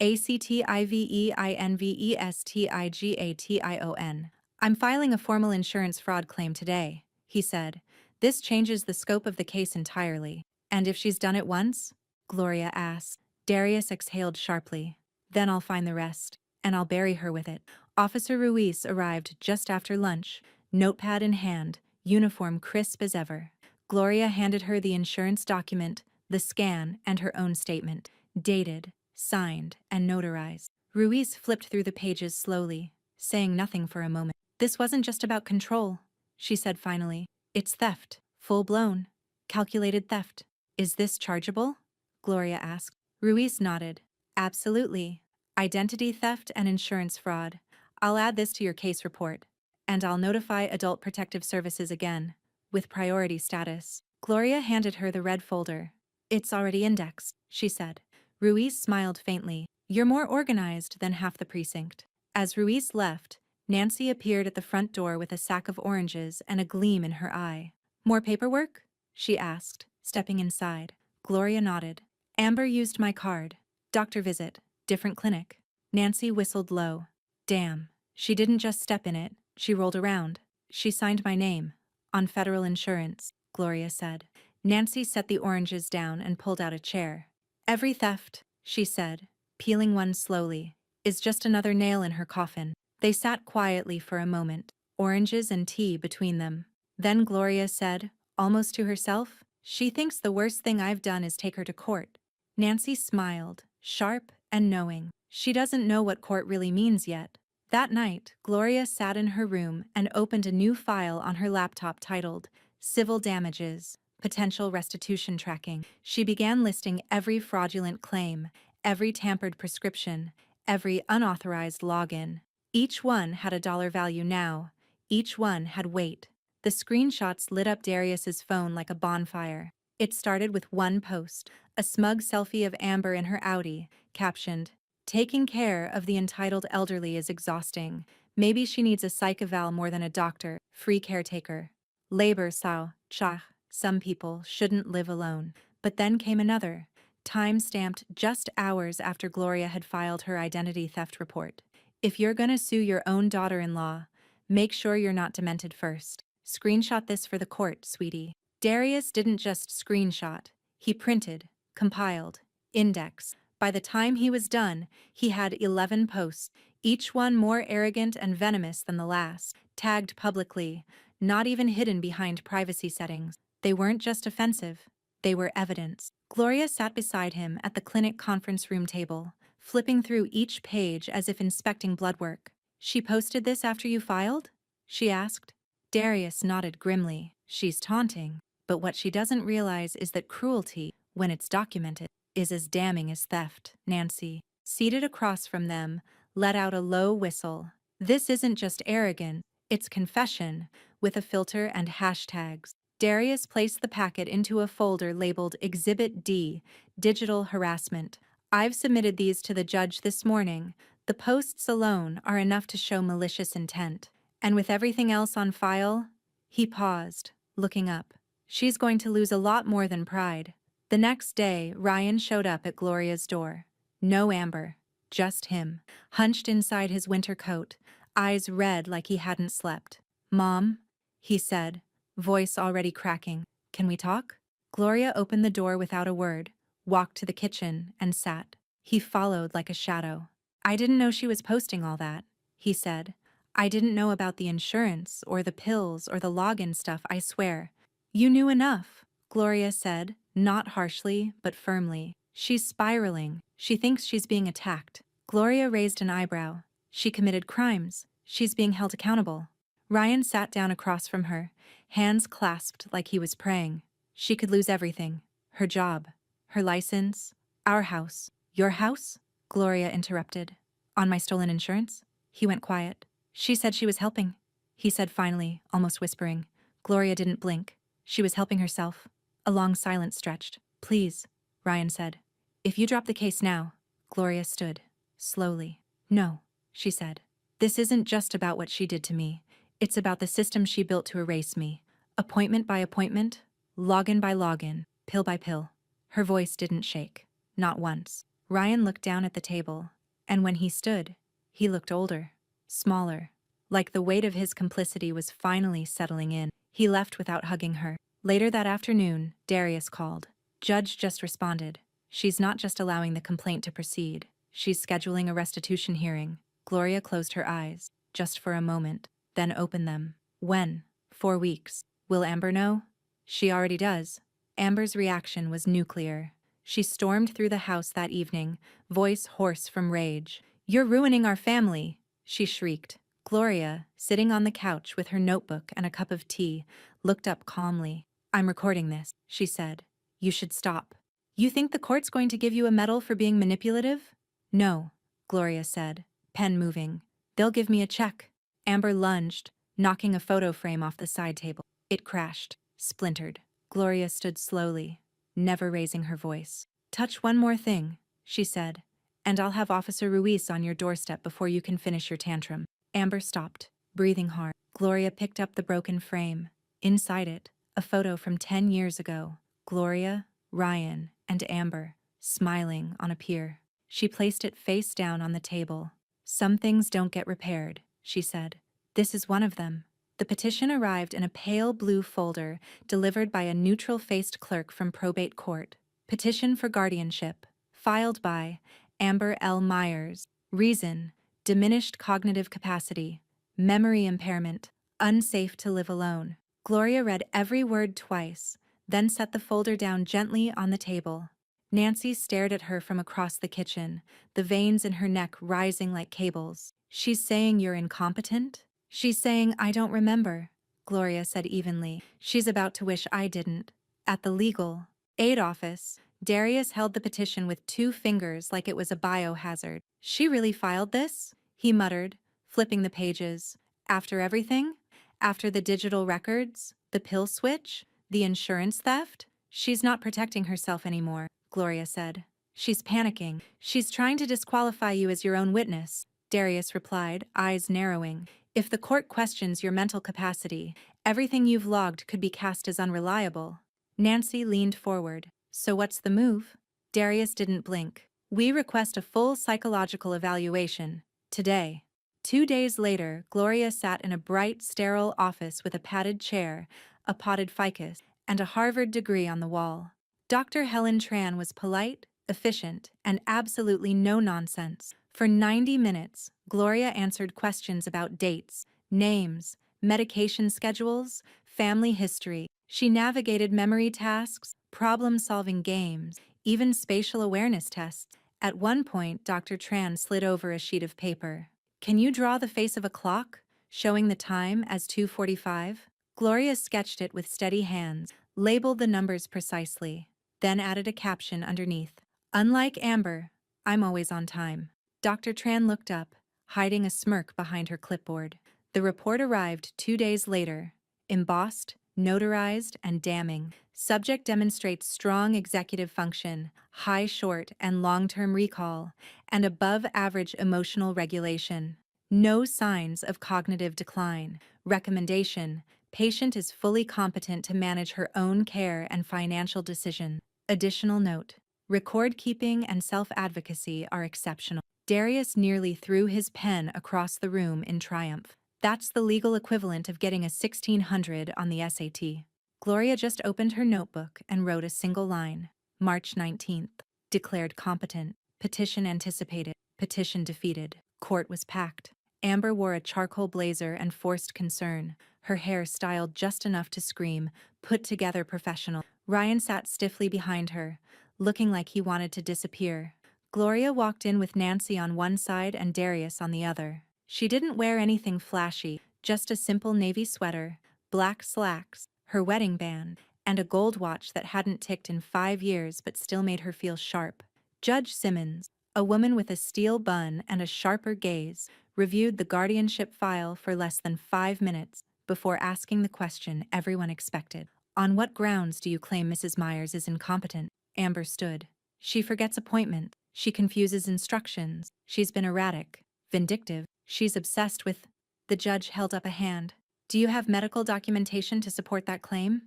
Activeinvestigation. I'm filing a formal insurance fraud claim today, he said. This changes the scope of the case entirely. And if she's done it once? Gloria asked. Darius exhaled sharply. Then I'll find the rest, and I'll bury her with it. Officer Ruiz arrived just after lunch, notepad in hand, uniform crisp as ever. Gloria handed her the insurance document, the scan, and her own statement. Dated, signed, and notarized. Ruiz flipped through the pages slowly, saying nothing for a moment. This wasn't just about control, she said finally. It's theft. Full-blown. Calculated theft. Is this chargeable? Gloria asked. Ruiz nodded. Absolutely. Identity theft and insurance fraud. I'll add this to your case report. And I'll notify Adult Protective Services again, with priority status. Gloria handed her the red folder. It's already indexed, she said. Ruiz smiled faintly. You're more organized than half the precinct. As Ruiz left, Nancy appeared at the front door with a sack of oranges and a gleam in her eye. More paperwork? She asked, stepping inside. Gloria nodded. Amber used my card. Doctor visit. Different clinic. Nancy whistled low. Damn. She didn't just step in it, she rolled around. She signed my name. On federal insurance, Gloria said. Nancy set the oranges down and pulled out a chair. Every theft, she said, peeling one slowly, is just another nail in her coffin. They sat quietly for a moment, oranges and tea between them. Then Gloria said, almost to herself, she thinks the worst thing I've done is take her to court. Nancy smiled, sharp and knowing. She doesn't know what court really means yet. That night, Gloria sat in her room and opened a new file on her laptop titled Civil Damages, Potential Restitution Tracking. She began listing every fraudulent claim, every tampered prescription, every unauthorized login. Each one had a dollar value now. Each one had weight. The screenshots lit up Darius's phone like a bonfire. It started with one post, a smug selfie of Amber in her Audi, captioned, Taking care of the entitled elderly is exhausting. Maybe she needs a psych eval more than a doctor, free caretaker. Labor sao, cha, some people shouldn't live alone. But then came another, time-stamped just hours after Gloria had filed her identity theft report. If you're gonna sue your own daughter-in-law, make sure you're not demented first. Screenshot this for the court, sweetie. Darius didn't just screenshot. He printed, compiled, indexed. By the time he was done, he had 11 posts, each one more arrogant and venomous than the last, tagged publicly, not even hidden behind privacy settings. They weren't just offensive. They were evidence. Gloria sat beside him at the clinic conference room table, flipping through each page as if inspecting blood work. She posted this after you filed? She asked. Darius nodded grimly. She's taunting. But what she doesn't realize is that cruelty, when it's documented, is as damning as theft. Nancy, seated across from them, let out a low whistle. This isn't just arrogant, it's confession, with a filter and hashtags. Darius placed the packet into a folder labeled Exhibit D, Digital Harassment. I've submitted these to the judge this morning. The posts alone are enough to show malicious intent. And with everything else on file, he paused, looking up. She's going to lose a lot more than pride. The next day, Ryan showed up at Gloria's door. No Amber, just him, hunched inside his winter coat, eyes red like he hadn't slept. Mom, he said, voice already cracking. Can we talk? Gloria opened the door without a word, walked to the kitchen, and sat. He followed like a shadow. I didn't know she was posting all that, he said. I didn't know about the insurance, or the pills, or the login stuff, I swear. You knew enough, Gloria said, not harshly, but firmly. She's spiraling. She thinks she's being attacked. Gloria raised an eyebrow. She committed crimes. She's being held accountable. Ryan sat down across from her, hands clasped like he was praying. She could lose everything. Her job, her license, our house. Your house? Gloria interrupted. On my stolen insurance? He went quiet. She said she was helping, he said finally, almost whispering. Gloria didn't blink. She was helping herself. A long silence stretched. Please, Ryan said. If you drop the case now. Gloria stood, slowly. No, she said. This isn't just about what she did to me. It's about the system she built to erase me. Appointment by appointment, login by login, pill by pill. Her voice didn't shake. Not once. Ryan looked down at the table, and when he stood, he looked older, smaller, like the weight of his complicity was finally settling in. He left without hugging her. Later that afternoon, Darius called. Judge just responded. She's not just allowing the complaint to proceed, she's scheduling a restitution hearing. Gloria closed her eyes, just for a moment, then opened them. When? 4 weeks. Will Amber know? She already does. Amber's reaction was nuclear. She stormed through the house that evening, voice hoarse from rage. "You're ruining our family!" she shrieked. Gloria, sitting on the couch with her notebook and a cup of tea, looked up calmly. "I'm recording this," she said. "You should stop." "You think the court's going to give you a medal for being manipulative?" "No," Gloria said, pen moving. "They'll give me a check." Amber lunged, knocking a photo frame off the side table. It crashed, splintered. Gloria stood slowly, never raising her voice. "Touch one more thing," she said, "and I'll have Officer Ruiz on your doorstep before you can finish your tantrum." Amber stopped, breathing hard. Gloria picked up the broken frame. Inside it, a photo from 10 years ago. Gloria, Ryan, and Amber, smiling on a pier. She placed it face down on the table. "Some things don't get repaired," she said. "This is one of them." The petition arrived in a pale blue folder delivered by a neutral-faced clerk from probate court. Petition for guardianship, filed by Amber L. Myers. Reason: diminished cognitive capacity, memory impairment, unsafe to live alone. Gloria read every word twice, then set the folder down gently on the table. Nancy stared at her from across the kitchen, the veins in her neck rising like cables. "She's saying you're incompetent?" "She's saying I don't remember," Gloria said evenly. "She's about to wish I didn't." At the legal aid office, Darius held the petition with 2 fingers like it was a biohazard. "She really filed this?" he muttered, flipping the pages. "After everything? After the digital records, the pill switch, the insurance theft?" "She's not protecting herself anymore," Gloria said. "She's panicking. She's trying to disqualify you as your own witness," Darius replied, eyes narrowing. "If the court questions your mental capacity, everything you've logged could be cast as unreliable." Nancy leaned forward. "So what's the move?" Darius didn't blink. "We request a full psychological evaluation. Today." 2 days later, Gloria sat in a bright, sterile office with a padded chair, a potted ficus, and a Harvard degree on the wall. Dr. Helen Tran was polite, efficient, and absolutely no nonsense. For 90 minutes, Gloria answered questions about dates, names, medication schedules, family history. She navigated memory tasks, problem-solving games, even spatial awareness tests. At one point, Dr. Tran slid over a sheet of paper. "Can you draw the face of a clock, showing the time as 2:45? Gloria sketched it with steady hands, labeled the numbers precisely, then added a caption underneath. "Unlike Amber, I'm always on time." Dr. Tran looked up, hiding a smirk behind her clipboard. The report arrived 2 days later, embossed, notarized, and damning. Subject demonstrates strong executive function, high short and long-term recall, and above-average emotional regulation. No signs of cognitive decline. Recommendation: patient is fully competent to manage her own care and financial decisions. Additional note: record keeping and self-advocacy are exceptional. Darius nearly threw his pen across the room in triumph. That's the legal equivalent of getting a 1600 on the SAT. Gloria just opened her notebook and wrote a single line. March 19th. Declared competent. Petition anticipated. Petition defeated. Court was packed. Amber wore a charcoal blazer and forced concern, her hair styled just enough to scream, put together professional. Ryan sat stiffly behind her, looking like he wanted to disappear. Gloria walked in with Nancy on one side and Darius on the other. She didn't wear anything flashy, just a simple navy sweater, black slacks, her wedding band, and a gold watch that hadn't ticked in 5 years but still made her feel sharp. Judge Simmons, a woman with a steel bun and a sharper gaze, reviewed the guardianship file for less than 5 minutes before asking the question everyone expected. "On what grounds do you claim Mrs. Myers is incompetent?" Amber stood. "She forgets appointments. She confuses instructions. She's been erratic, vindictive. She's obsessed with—" The judge held up a hand. "Do you have medical documentation to support that claim?"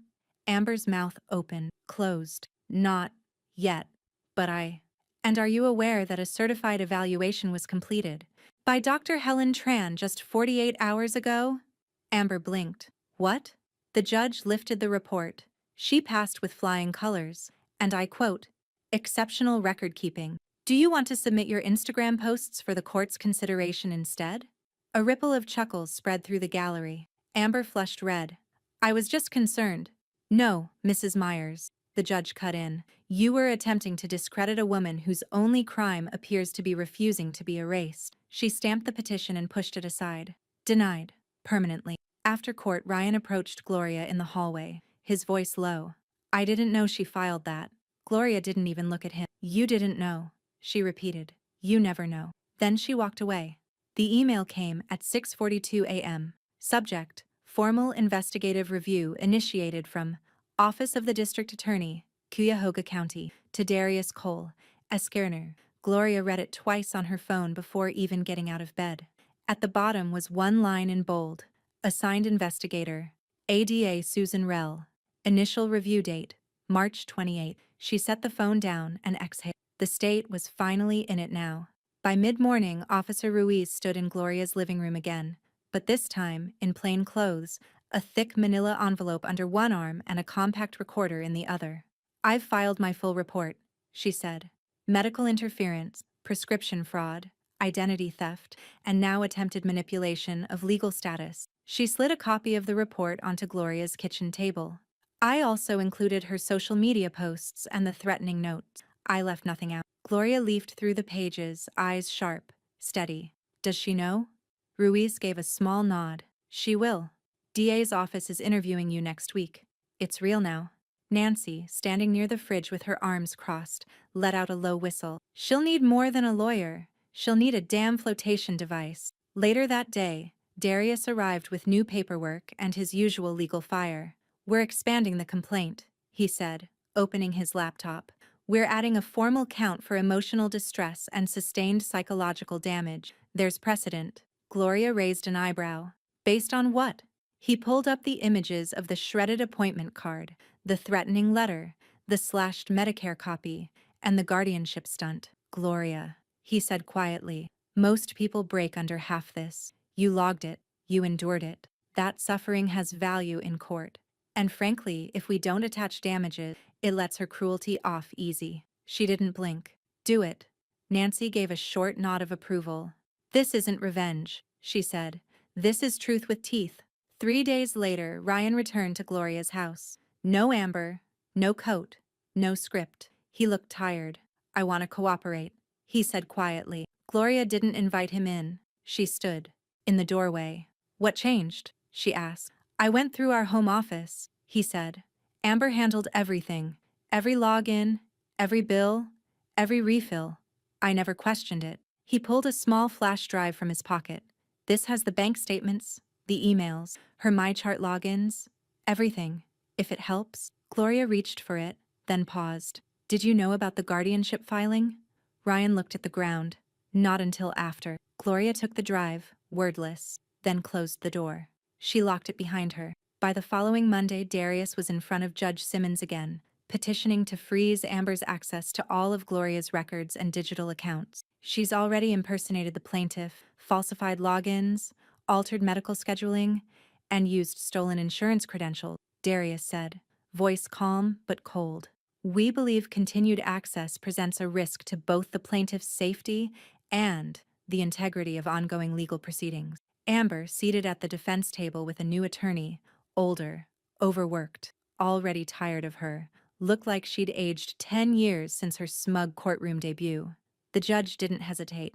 Amber's mouth opened, closed. "Not yet, but I—" And are you aware that a certified evaluation was completed by Dr. Helen Tran just 48 hours ago? Amber blinked. What? The judge lifted the report. She passed with flying colors, and I quote, exceptional record keeping. Do you want to submit your Instagram posts for the court's consideration instead? A ripple of chuckles spread through the gallery. Amber flushed red. I was just concerned. No, Mrs. Myers, the judge cut in. You were attempting to discredit a woman whose only crime appears to be refusing to be erased. She stamped the petition and pushed it aside. Denied. Permanently. After court, Ryan approached Gloria in the hallway, his voice low. I didn't know she filed that. Gloria didn't even look at him. You didn't know, she repeated. You never know. Then she walked away. The email came at 6:42 a.m. Subject: Formal investigative review initiated from Office of the District Attorney, Cuyahoga County, to Darius Cole, Eskerner. Gloria read it twice on her phone before even getting out of bed. At the bottom was one line in bold. Assigned investigator, ADA Susan Rell. Initial review date, March 28. She set the phone down and exhaled. The state was finally in it now. By mid-morning, Officer Ruiz stood in Gloria's living room again, but this time in plain clothes, a thick manila envelope under one arm and a compact recorder in the other. I've filed my full report, she said. Medical interference, prescription fraud, identity theft, and now attempted manipulation of legal status. She slid a copy of the report onto Gloria's kitchen table. I also included her social media posts and the threatening notes. I left nothing out. Gloria leafed through the pages, eyes sharp, steady. Does she know? Ruiz gave a small nod. She will. DA's office is interviewing you next week. It's real now. Nancy, standing near the fridge with her arms crossed, let out a low whistle. She'll need more than a lawyer. She'll need a damn flotation device. Later that day, Darius arrived with new paperwork and his usual legal fire. We're expanding the complaint, he said, opening his laptop. We're adding a formal count for emotional distress and sustained psychological damage. There's precedent. Gloria raised an eyebrow. Based on what? He pulled up the images of the shredded appointment card, the threatening letter, the slashed Medicare copy, and the guardianship stunt. Gloria, he said quietly, most people break under half this. You logged it. You endured it. That suffering has value in court. And frankly, if we don't attach damages, it lets her cruelty off easy. She didn't blink. Do it. Nancy gave a short nod of approval. This isn't revenge, she said. This is truth with teeth. 3 days later, Ryan returned to Gloria's house. No Amber, no coat, no script. He looked tired. I want to cooperate, he said quietly. Gloria didn't invite him in. She stood in the doorway. What changed? She asked. I went through our home office, he said. Amber handled everything. Every login, every bill, every refill. I never questioned it. He pulled a small flash drive from his pocket. This has the bank statements, the emails, her MyChart logins, everything. If it helps. Gloria reached for it, then paused. Did you know about the guardianship filing? Ryan looked at the ground. Not until after. Gloria took the drive, wordless, then closed the door. She locked it behind her. By the following Monday, Darius was in front of Judge Simmons again, petitioning to freeze Amber's access to all of Gloria's records and digital accounts. She's already impersonated the plaintiff, falsified logins, altered medical scheduling, and used stolen insurance credentials, Darius said, voice calm but cold. We believe continued access presents a risk to both the plaintiff's safety and the integrity of ongoing legal proceedings. Amber, seated at the defense table with a new attorney, older, overworked, already tired of her, looked like she'd aged 10 years since her smug courtroom debut. The judge didn't hesitate.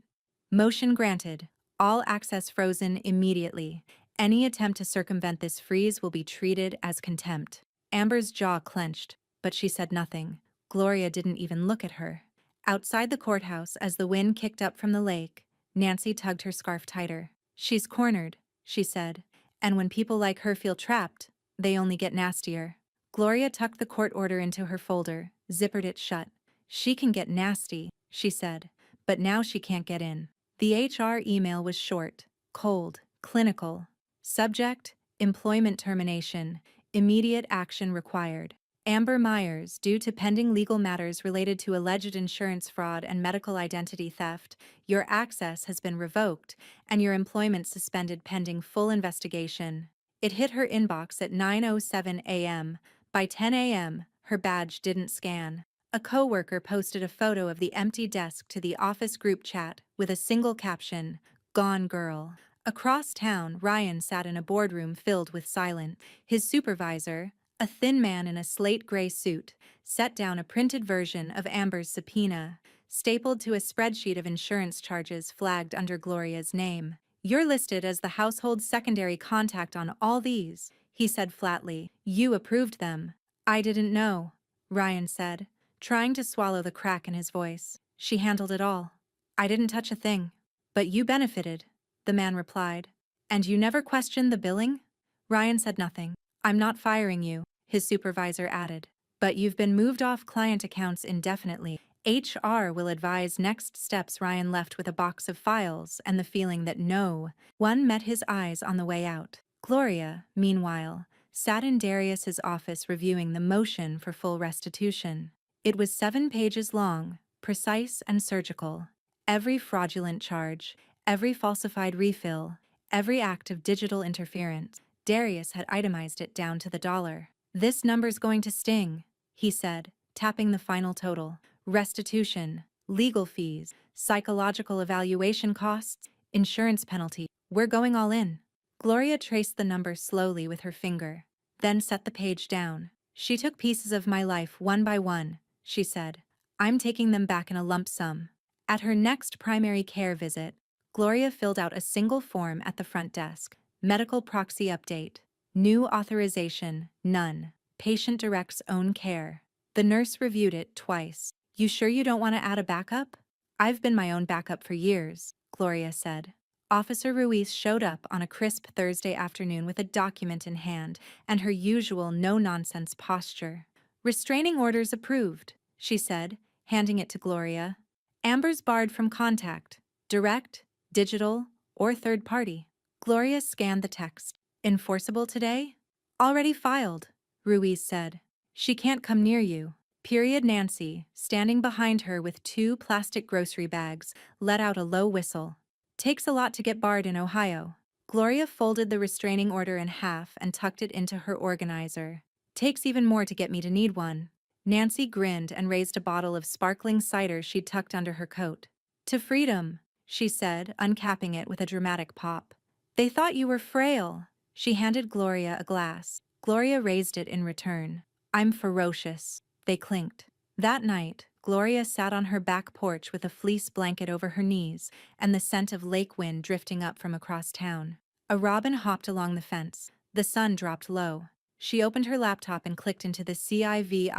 Motion granted. All access frozen immediately. Any attempt to circumvent this freeze will be treated as contempt. Amber's jaw clenched, but she said nothing. Gloria didn't even look at her. Outside the courthouse, as the wind kicked up from the lake, Nancy tugged her scarf tighter. She's cornered, she said, and when people like her feel trapped, they only get nastier. Gloria tucked the court order into her folder, zippered it shut. She can get nasty, she said, but now she can't get in. The HR email was short, cold, clinical. Subject: employment termination, immediate action required. Amber Myers, due to pending legal matters related to alleged insurance fraud and medical identity theft, your access has been revoked and your employment suspended pending full investigation. It hit her inbox at 9:07 a.m. By 10 a.m., her badge didn't scan. A coworker posted a photo of the empty desk to the office group chat with a single caption, "Gone girl." Across town, Ryan sat in a boardroom filled with silence. His supervisor, a thin man in a slate gray suit, set down a printed version of Amber's subpoena, stapled to a spreadsheet of insurance charges flagged under Gloria's name. "You're listed as the household secondary contact on all these," he said flatly. "You approved them." "I didn't know," Ryan said, trying to swallow the crack in his voice. "She handled it all. I didn't touch a thing." "But you benefited," the man replied. "And you never questioned the billing?" Ryan said nothing. "I'm not firing you," his supervisor added. "But you've been moved off client accounts indefinitely. HR will advise next steps." Ryan left with a box of files and the feeling that no one met his eyes on the way out. Gloria, meanwhile, sat in Darius's office reviewing the motion for full restitution. It was 7 pages long, precise and surgical. Every fraudulent charge, every falsified refill, every act of digital interference. Darius had itemized it down to the dollar. "This number's going to sting," he said, tapping the final total. "Restitution, legal fees, psychological evaluation costs, insurance penalty. We're going all in." Gloria traced the number slowly with her finger, then set the page down. "She took pieces of my life one by one," she said. "I'm taking them back in a lump sum." At her next primary care visit, Gloria filled out a single form at the front desk. Medical proxy update. New authorization, none. Patient directs own care. The nurse reviewed it twice. "You sure you don't want to add a backup?" "I've been my own backup for years," Gloria said. Officer Ruiz showed up on a crisp Thursday afternoon with a document in hand and her usual no-nonsense posture. "Restraining orders approved," she said, handing it to Gloria. "Amber's barred from contact, direct, digital, or third party." Gloria scanned the text. "Enforceable today?" "Already filed," Ruiz said. "She can't come near you." Period. Nancy, standing behind her with 2 plastic grocery bags, let out a low whistle. "Takes a lot to get barred in Ohio." Gloria folded the restraining order in half and tucked it into her organizer. "Takes even more to get me to need one." Nancy grinned and raised a bottle of sparkling cider she'd tucked under her coat. "To freedom," she said, uncapping it with a dramatic pop. "They thought you were frail." She handed Gloria a glass. Gloria raised it in return. "I'm ferocious." They clinked. That night, Gloria sat on her back porch with a fleece blanket over her knees and the scent of lake wind drifting up from across town. A robin hopped along the fence. The sun dropped low. She opened her laptop and clicked into the CIVILDAMAGES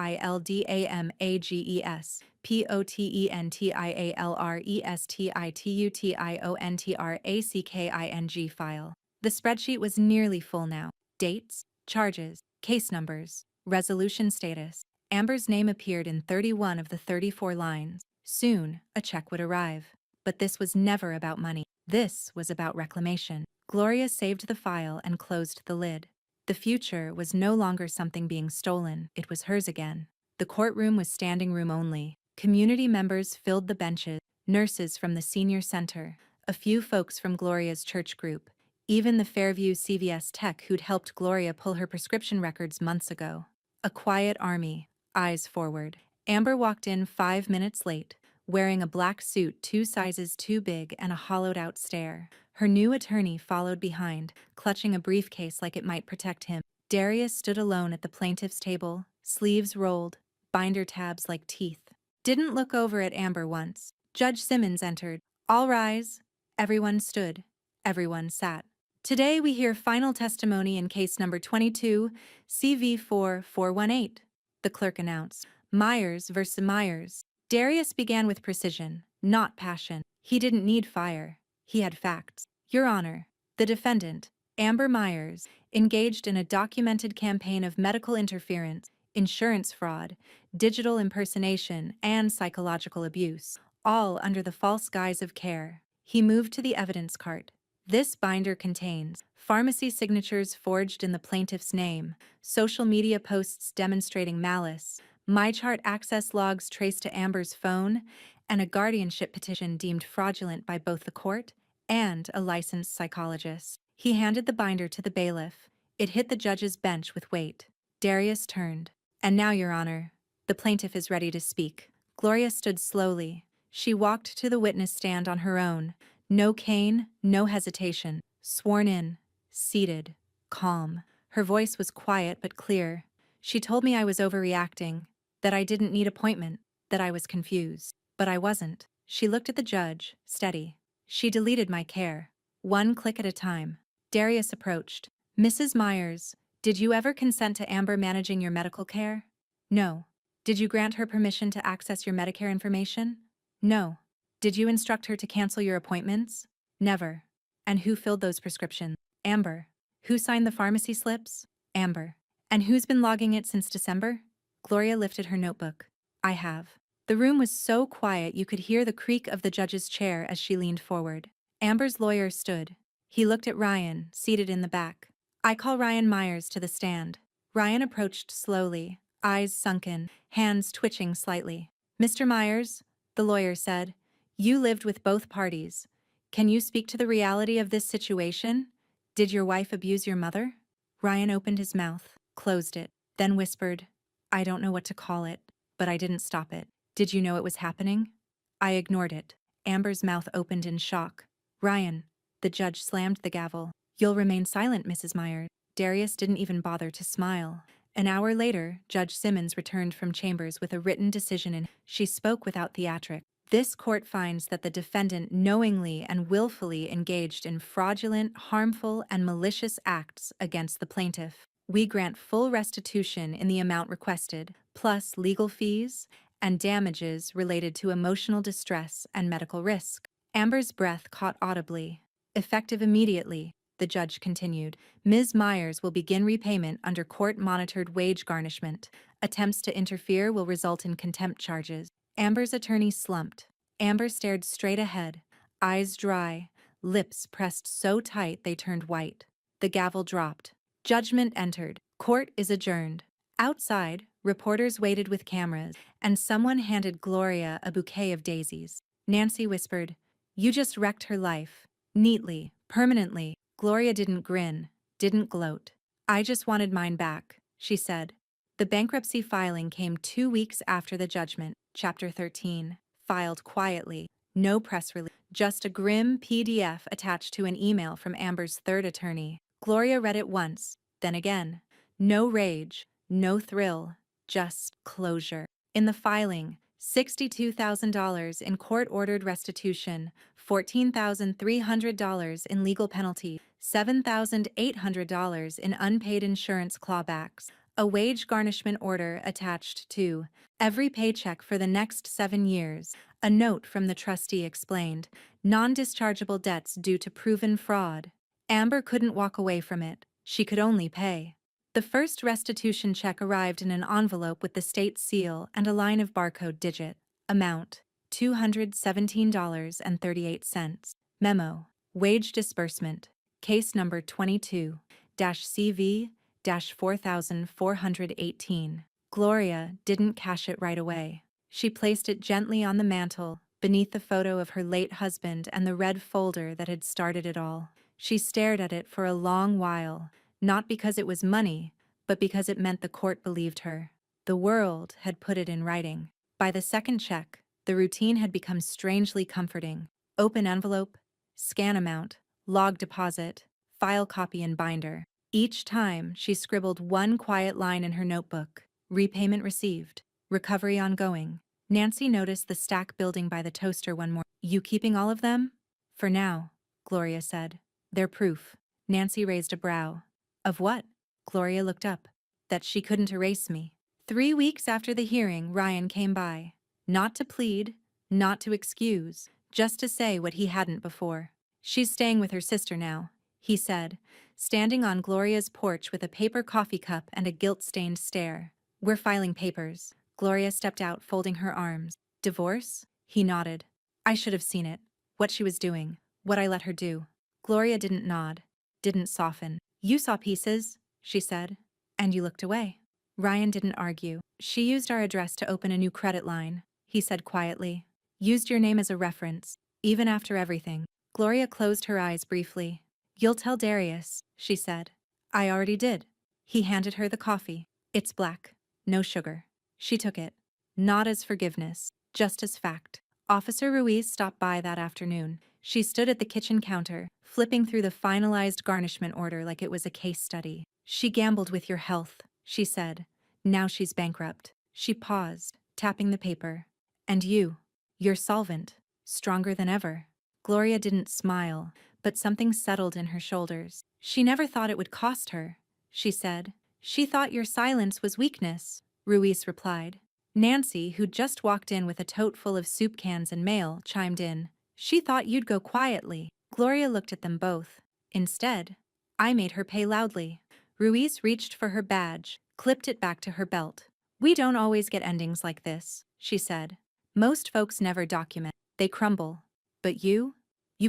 POTENTIALRESTITUTIONTRACKING file. The spreadsheet was nearly full now. Dates, charges, case numbers, resolution status. Amber's name appeared in 31 of the 34 lines. Soon, a check would arrive. But this was never about money. This was about reclamation. Gloria saved the file and closed the lid. The future was no longer something being stolen, it was hers again. The courtroom was standing room only. Community members filled the benches, nurses from the senior center, a few folks from Gloria's church group, even the Fairview CVS tech who'd helped Gloria pull her prescription records months ago. A quiet army, eyes forward. Amber walked in 5 minutes late, wearing a black suit 2 sizes too big and a hollowed-out stare. Her new attorney followed behind, clutching a briefcase like it might protect him. Darius stood alone at the plaintiff's table, sleeves rolled, binder tabs like teeth. Didn't look over at Amber once. Judge Simmons entered. "All rise." Everyone stood. Everyone sat. "Today we hear final testimony in case number 22, CV4418, the clerk announced. "Myers versus Myers." Darius began with precision, not passion. He didn't need fire. He had facts. "Your Honor, the defendant, Amber Myers, engaged in a documented campaign of medical interference, insurance fraud, digital impersonation, and psychological abuse, all under the false guise of care." He moved to the evidence cart. "This binder contains Pharmacy signatures forged in the plaintiff's name, social media posts demonstrating malice, MyChart access logs traced to Amber's phone, and a guardianship petition deemed fraudulent by both the court and a licensed psychologist. He handed the binder to the bailiff. It hit the judge's bench with weight. Darius turned. "And now, Your Honor, the plaintiff is ready to speak." Gloria stood slowly. She walked to the witness stand on her own. No cane, no hesitation. Sworn in, seated, calm. Her voice was quiet but clear. "She told me I was overreacting, that I didn't need appointment, that I was confused. But I wasn't." She looked at the judge, steady. "She deleted my care. One click at a time." Darius approached. "Mrs. Myers, did you ever consent to Amber managing your medical care?" "No." "Did you grant her permission to access your Medicare information?" "No." "Did you instruct her to cancel your appointments?" "Never." "And who filled those prescriptions?" "Amber." "Who signed the pharmacy slips?" "Amber." "And who's been logging it since December?" Gloria lifted her notebook. "I have." The room was so quiet you could hear the creak of the judge's chair as she leaned forward. Amber's lawyer stood. He looked at Ryan, seated in the back. "I call Ryan Myers to the stand." Ryan approached slowly, eyes sunken, hands twitching slightly. "Mr. Myers," the lawyer said, "you lived with both parties. Can you speak to the reality of this situation? Did your wife abuse your mother?" Ryan opened his mouth, closed it, then whispered, "I don't know what to call it, but I didn't stop it." "Did you know it was happening?" "I ignored it." Amber's mouth opened in shock. "Ryan," the judge slammed the gavel. "You'll remain silent, Mrs. Myers." Darius didn't even bother to smile. An hour later, Judge Simmons returned from chambers with a written decision and she spoke without theatrics. "This court finds that the defendant knowingly and willfully engaged in fraudulent, harmful, and malicious acts against the plaintiff. We grant full restitution in the amount requested, plus legal fees and damages related to emotional distress and medical risk." Amber's breath caught audibly. "Effective immediately," the judge continued, "Ms. Myers will begin repayment under court-monitored wage garnishment. Attempts to interfere will result in contempt charges." Amber's attorney slumped. Amber stared straight ahead, eyes dry, lips pressed so tight they turned white. The gavel dropped. Judgment entered. Court is adjourned. Outside, reporters waited with cameras, and someone handed Gloria a bouquet of daisies. Nancy whispered, "You just wrecked her life. Neatly, permanently." Gloria didn't grin, didn't gloat. "I just wanted mine back," she said. The bankruptcy filing came 2 weeks after the judgment, Chapter 13, filed quietly, no press release, just a grim PDF attached to an email from Amber's third attorney. Gloria read it once, then again. No rage, no thrill, just closure. In the filing, $62,000 in court-ordered restitution, $14,300 in legal penalty, $7,800 in unpaid insurance clawbacks, a wage garnishment order attached to every paycheck for the next 7 years. A note from the trustee explained, non-dischargeable debts due to proven fraud. Amber couldn't walk away from it. She could only pay. The first restitution check arrived in an envelope with the state seal and a line of barcode digit. Amount, $217.38. Memo, wage disbursement, case number 22-CV-4418. Gloria didn't cash it right away. She placed it gently on the mantel, beneath the photo of her late husband and the red folder that had started it all. She stared at it for a long while, not because it was money, but because it meant the court believed her. The world had put it in writing. By the second check, the routine had become strangely comforting. Open envelope, scan amount, log deposit, file copy and binder. Each time, she scribbled one quiet line in her notebook. Repayment received. Recovery ongoing. Nancy noticed the stack building by the toaster one morning. "You keeping all of them?" "For now," Gloria said. "They're proof." Nancy raised a brow. "Of what?" Gloria looked up. "That she couldn't erase me." 3 weeks after the hearing, Ryan came by. Not to plead, not to excuse, just to say what he hadn't before. "She's staying with her sister now," he said, standing on Gloria's porch with a paper coffee cup and a guilt-stained stare. "We're filing papers." Gloria stepped out, folding her arms. "Divorce?" He nodded. "I should have seen it. What she was doing. What I let her do." Gloria didn't nod, didn't soften. "You saw pieces," she said, "and you looked away." Ryan didn't argue. "She used our address to open a new credit line," he said quietly. "Used your name as a reference, even after everything." Gloria closed her eyes briefly. "You'll tell Darius," she said. "I already did." He handed her the coffee. "It's black. No sugar." She took it. Not as forgiveness, just as fact. Officer Ruiz stopped by that afternoon. She stood at the kitchen counter, flipping through the finalized garnishment order like it was a case study. "She gambled with your health," she said. "Now she's bankrupt." She paused, tapping the paper. "And you're solvent, stronger than ever." Gloria didn't smile, but something settled in her shoulders. "She never thought it would cost her," she said. "She thought your silence was weakness," Ruiz replied. Nancy, who'd just walked in with a tote full of soup cans and mail, chimed in. "She thought you'd go quietly." Gloria looked at them both. "Instead, I made her pay loudly." Ruiz reached for her badge, clipped it back to her belt. "We don't always get endings like this," she said. "Most folks never document. They crumble. But you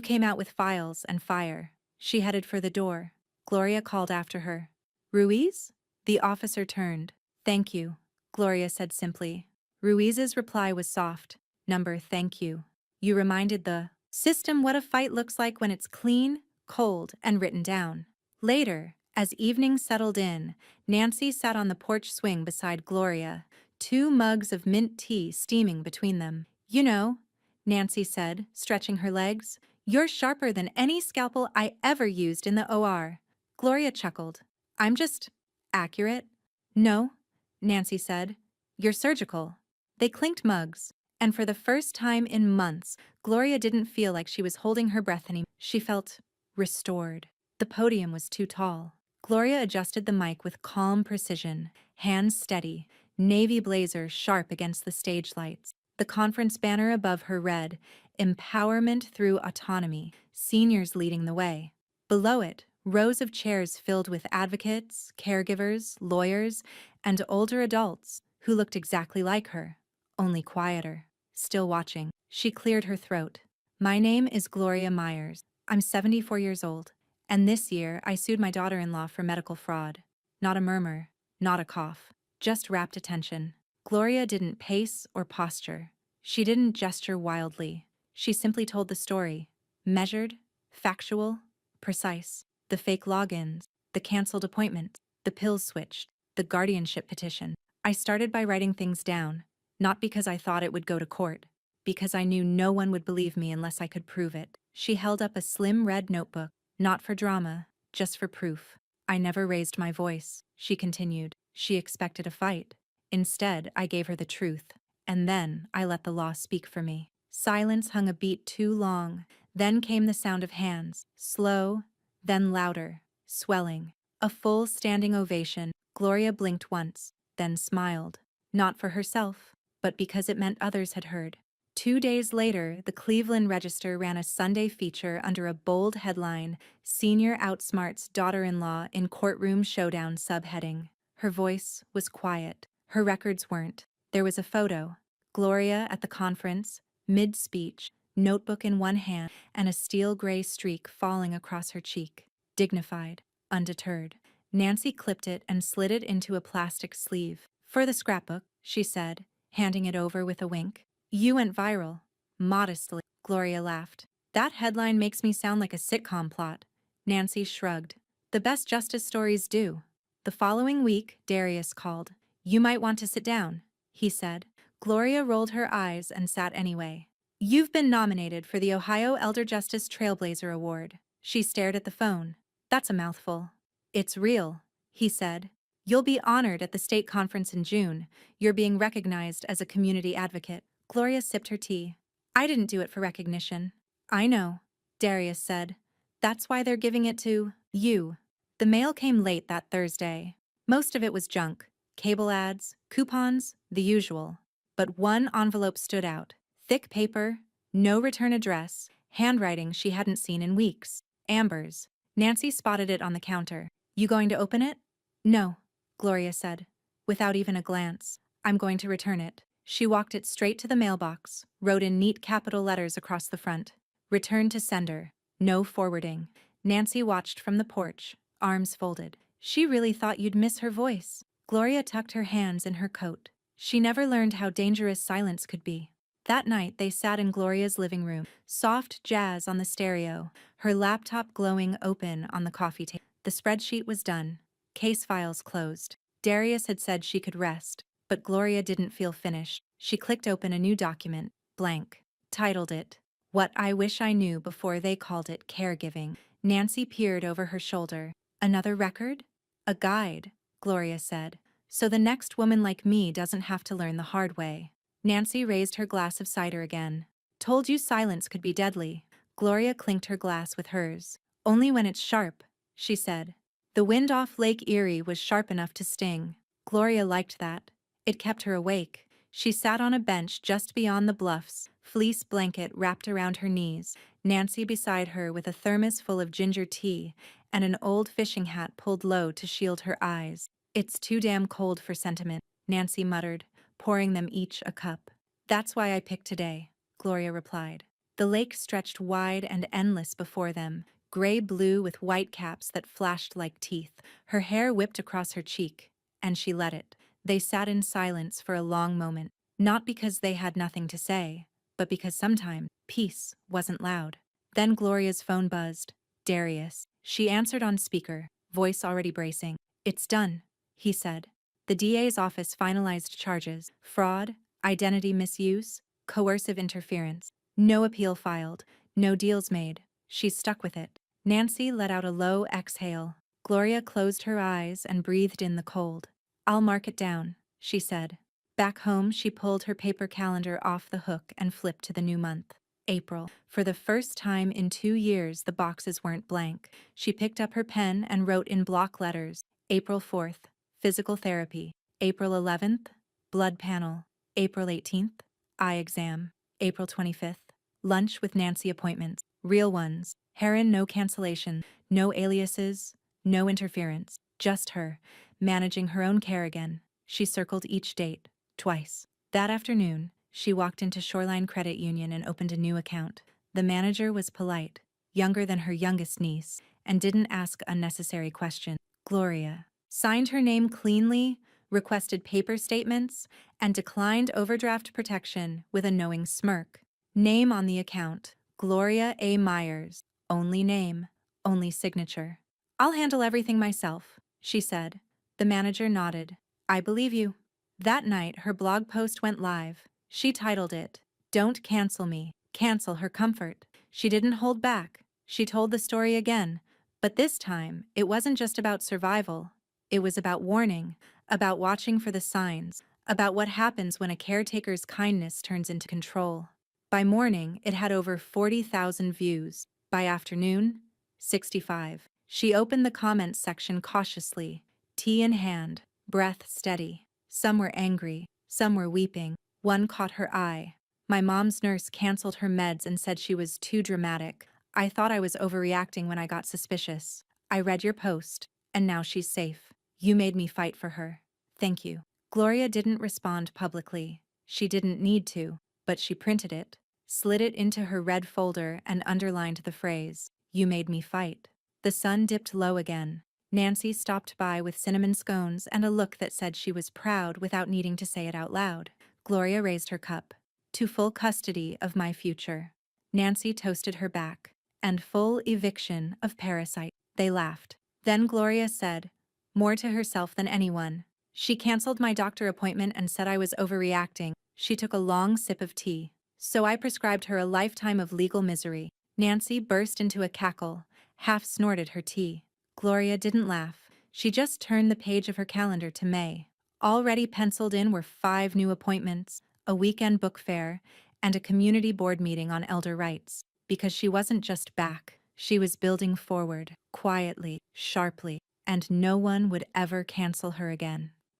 came out with files and fire." She headed for the door. Gloria called after her. "Ruiz?" The officer turned. "Thank you," Gloria said simply. Ruiz's reply was soft. "Number, thank you. You reminded the system what a fight looks like when it's clean, cold, and written down." Later, as evening settled in, Nancy sat on the porch swing beside Gloria, 2 mugs of mint tea steaming between them. "You know," Nancy said, stretching her legs, "you're sharper than any scalpel I ever used in the OR." Gloria chuckled. "I'm just accurate." "No," Nancy said. "You're surgical." They clinked mugs, and for the first time in months, Gloria didn't feel like she was holding her breath anymore. She felt restored. The podium was too tall. Gloria adjusted the mic with calm precision, hands steady, navy blazer sharp against the stage lights. The conference banner above her read, "Empowerment through Autonomy, Seniors Leading the Way." Below it, rows of chairs filled with advocates, caregivers, lawyers, and older adults who looked exactly like her, only quieter. Still watching, she cleared her throat. "My name is Gloria Myers. I'm 74 years old, and this year I sued my daughter-in-law for medical fraud." Not a murmur, not a cough, just rapt attention. Gloria didn't pace or posture. She didn't gesture wildly. She simply told the story. Measured, factual, precise. The fake logins, the canceled appointments, the pills switched, the guardianship petition. "I started by writing things down, not because I thought it would go to court, because I knew no one would believe me unless I could prove it." She held up a slim red notebook, not for drama, just for proof. "I never raised my voice," she continued. "She expected a fight. Instead, I gave her the truth. And then I let the law speak for me." Silence hung a beat too long. Then came the sound of hands, slow, then louder, swelling. A full standing ovation. Gloria blinked once, then smiled. Not for herself, but because it meant others had heard. 2 days later, the Cleveland Register ran a Sunday feature under a bold headline, "Senior Outsmarts Daughter-in-Law in Courtroom Showdown" subheading. Her voice was quiet. Her records weren't. There was a photo. Gloria at the conference, mid-speech, notebook in one hand, and a steel-gray streak falling across her cheek. Dignified, undeterred. Nancy clipped it and slid it into a plastic sleeve. "For the scrapbook," she said, handing it over with a wink. "You went viral." Modestly, Gloria laughed. "That headline makes me sound like a sitcom plot." Nancy shrugged. "The best justice stories do." The following week, Darius called. "You might want to sit down," he said. Gloria rolled her eyes and sat anyway. "You've been nominated for the Ohio Elder Justice Trailblazer Award." She stared at the phone. "That's a mouthful." "It's real," he said. "You'll be honored at the state conference in June. You're being recognized as a community advocate." Gloria sipped her tea. "I didn't do it for recognition." "I know," Darius said. "That's why they're giving it to you." The mail came late that Thursday. Most of it was junk. Cable ads, coupons, the usual. But one envelope stood out. Thick paper, no return address, handwriting she hadn't seen in weeks. Amber's. Nancy spotted it on the counter. "You going to open it?" "No," Gloria said, without even a glance. "I'm going to return it." She walked it straight to the mailbox, wrote in neat capital letters across the front. "Return to sender. No forwarding." Nancy watched from the porch, arms folded. She really thought you'd miss her voice. Gloria tucked her hands in her coat. She never learned how dangerous silence could be. That night they sat in Gloria's living room, soft jazz on the stereo, her laptop glowing open on the coffee table. The spreadsheet was done. Case files closed. Darius had said she could rest, but Gloria didn't feel finished. She clicked open a new document, blank. Titled it, What I Wish I Knew Before They Called It Caregiving. Nancy peered over her shoulder. Another record? A guide, Gloria said. So the next woman like me doesn't have to learn the hard way. Nancy raised her glass of cider again. Told you silence could be deadly. Gloria clinked her glass with hers. Only when it's sharp, she said. The wind off Lake Erie was sharp enough to sting. Gloria liked that. It kept her awake. She sat on a bench just beyond the bluffs, fleece blanket wrapped around her knees, Nancy beside her with a thermos full of ginger tea and an old fishing hat pulled low to shield her eyes. It's too damn cold for sentiment, Nancy muttered, pouring them each a cup. That's why I picked today, Gloria replied. The lake stretched wide and endless before them, gray-blue with white caps that flashed like teeth. Her hair whipped across her cheek, and she let it. They sat in silence for a long moment, not because they had nothing to say, but because sometimes peace wasn't loud. Then Gloria's phone buzzed. Darius. She answered on speaker, voice already bracing. It's done, he said. The DA's office finalized charges, fraud, identity misuse, coercive interference. No appeal filed, no deals made. She's stuck with it. Nancy let out a low exhale. Gloria closed her eyes and breathed in the cold. I'll mark it down, she said. Back home, she pulled her paper calendar off the hook and flipped to the new month. April. For the first time in 2 years, the boxes weren't blank. She picked up her pen and wrote in block letters. April 4th, physical therapy. April 11th, blood panel. April 18th, eye exam. April 25th, lunch with Nancy appointments. Real ones. Heron, no cancellation, no aliases, no interference. Just her, managing her own care again. She circled each date, twice. That afternoon, she walked into Shoreline Credit Union and opened a new account. The manager was polite, younger than her youngest niece, and didn't ask unnecessary questions. Gloria signed her name cleanly, requested paper statements, and declined overdraft protection with a knowing smirk. Name on the account, Gloria A. Myers. Only name, only signature. I'll handle everything myself, she said. The manager nodded. I believe you. That night, her blog post went live. She titled it, Don't Cancel Me, Cancel Her Comfort. She didn't hold back. She told the story again. But this time, it wasn't just about survival. It was about warning, about watching for the signs, about what happens when a caretaker's kindness turns into control. By morning, it had over 40,000 views. By afternoon, 65. She opened the comments section cautiously, tea in hand, breath steady. Some were angry, some were weeping. One caught her eye. My mom's nurse canceled her meds and said she was too dramatic. I thought I was overreacting when I got suspicious. I read your post, and now she's safe. You made me fight for her. Thank you. Gloria didn't respond publicly. She didn't need to, but she printed it, slid it into her red folder and underlined the phrase, You made me fight. The sun dipped low again. Nancy stopped by with cinnamon scones and a look that said she was proud without needing to say it out loud. Gloria raised her cup. To full custody of my future. Nancy toasted her back. And full eviction of parasite. They laughed. Then Gloria said, more to herself than anyone. She canceled my doctor appointment and said I was overreacting. She took a long sip of tea. So I prescribed her a lifetime of legal misery. Nancy burst into a cackle, half snorted her tea. Gloria didn't laugh. She just turned the page of her calendar to May. Already penciled in were 5 new appointments, a weekend book fair, and a community board meeting on elder rights. Because she wasn't just back, she was building forward, quietly, sharply, and no one would ever cancel her again.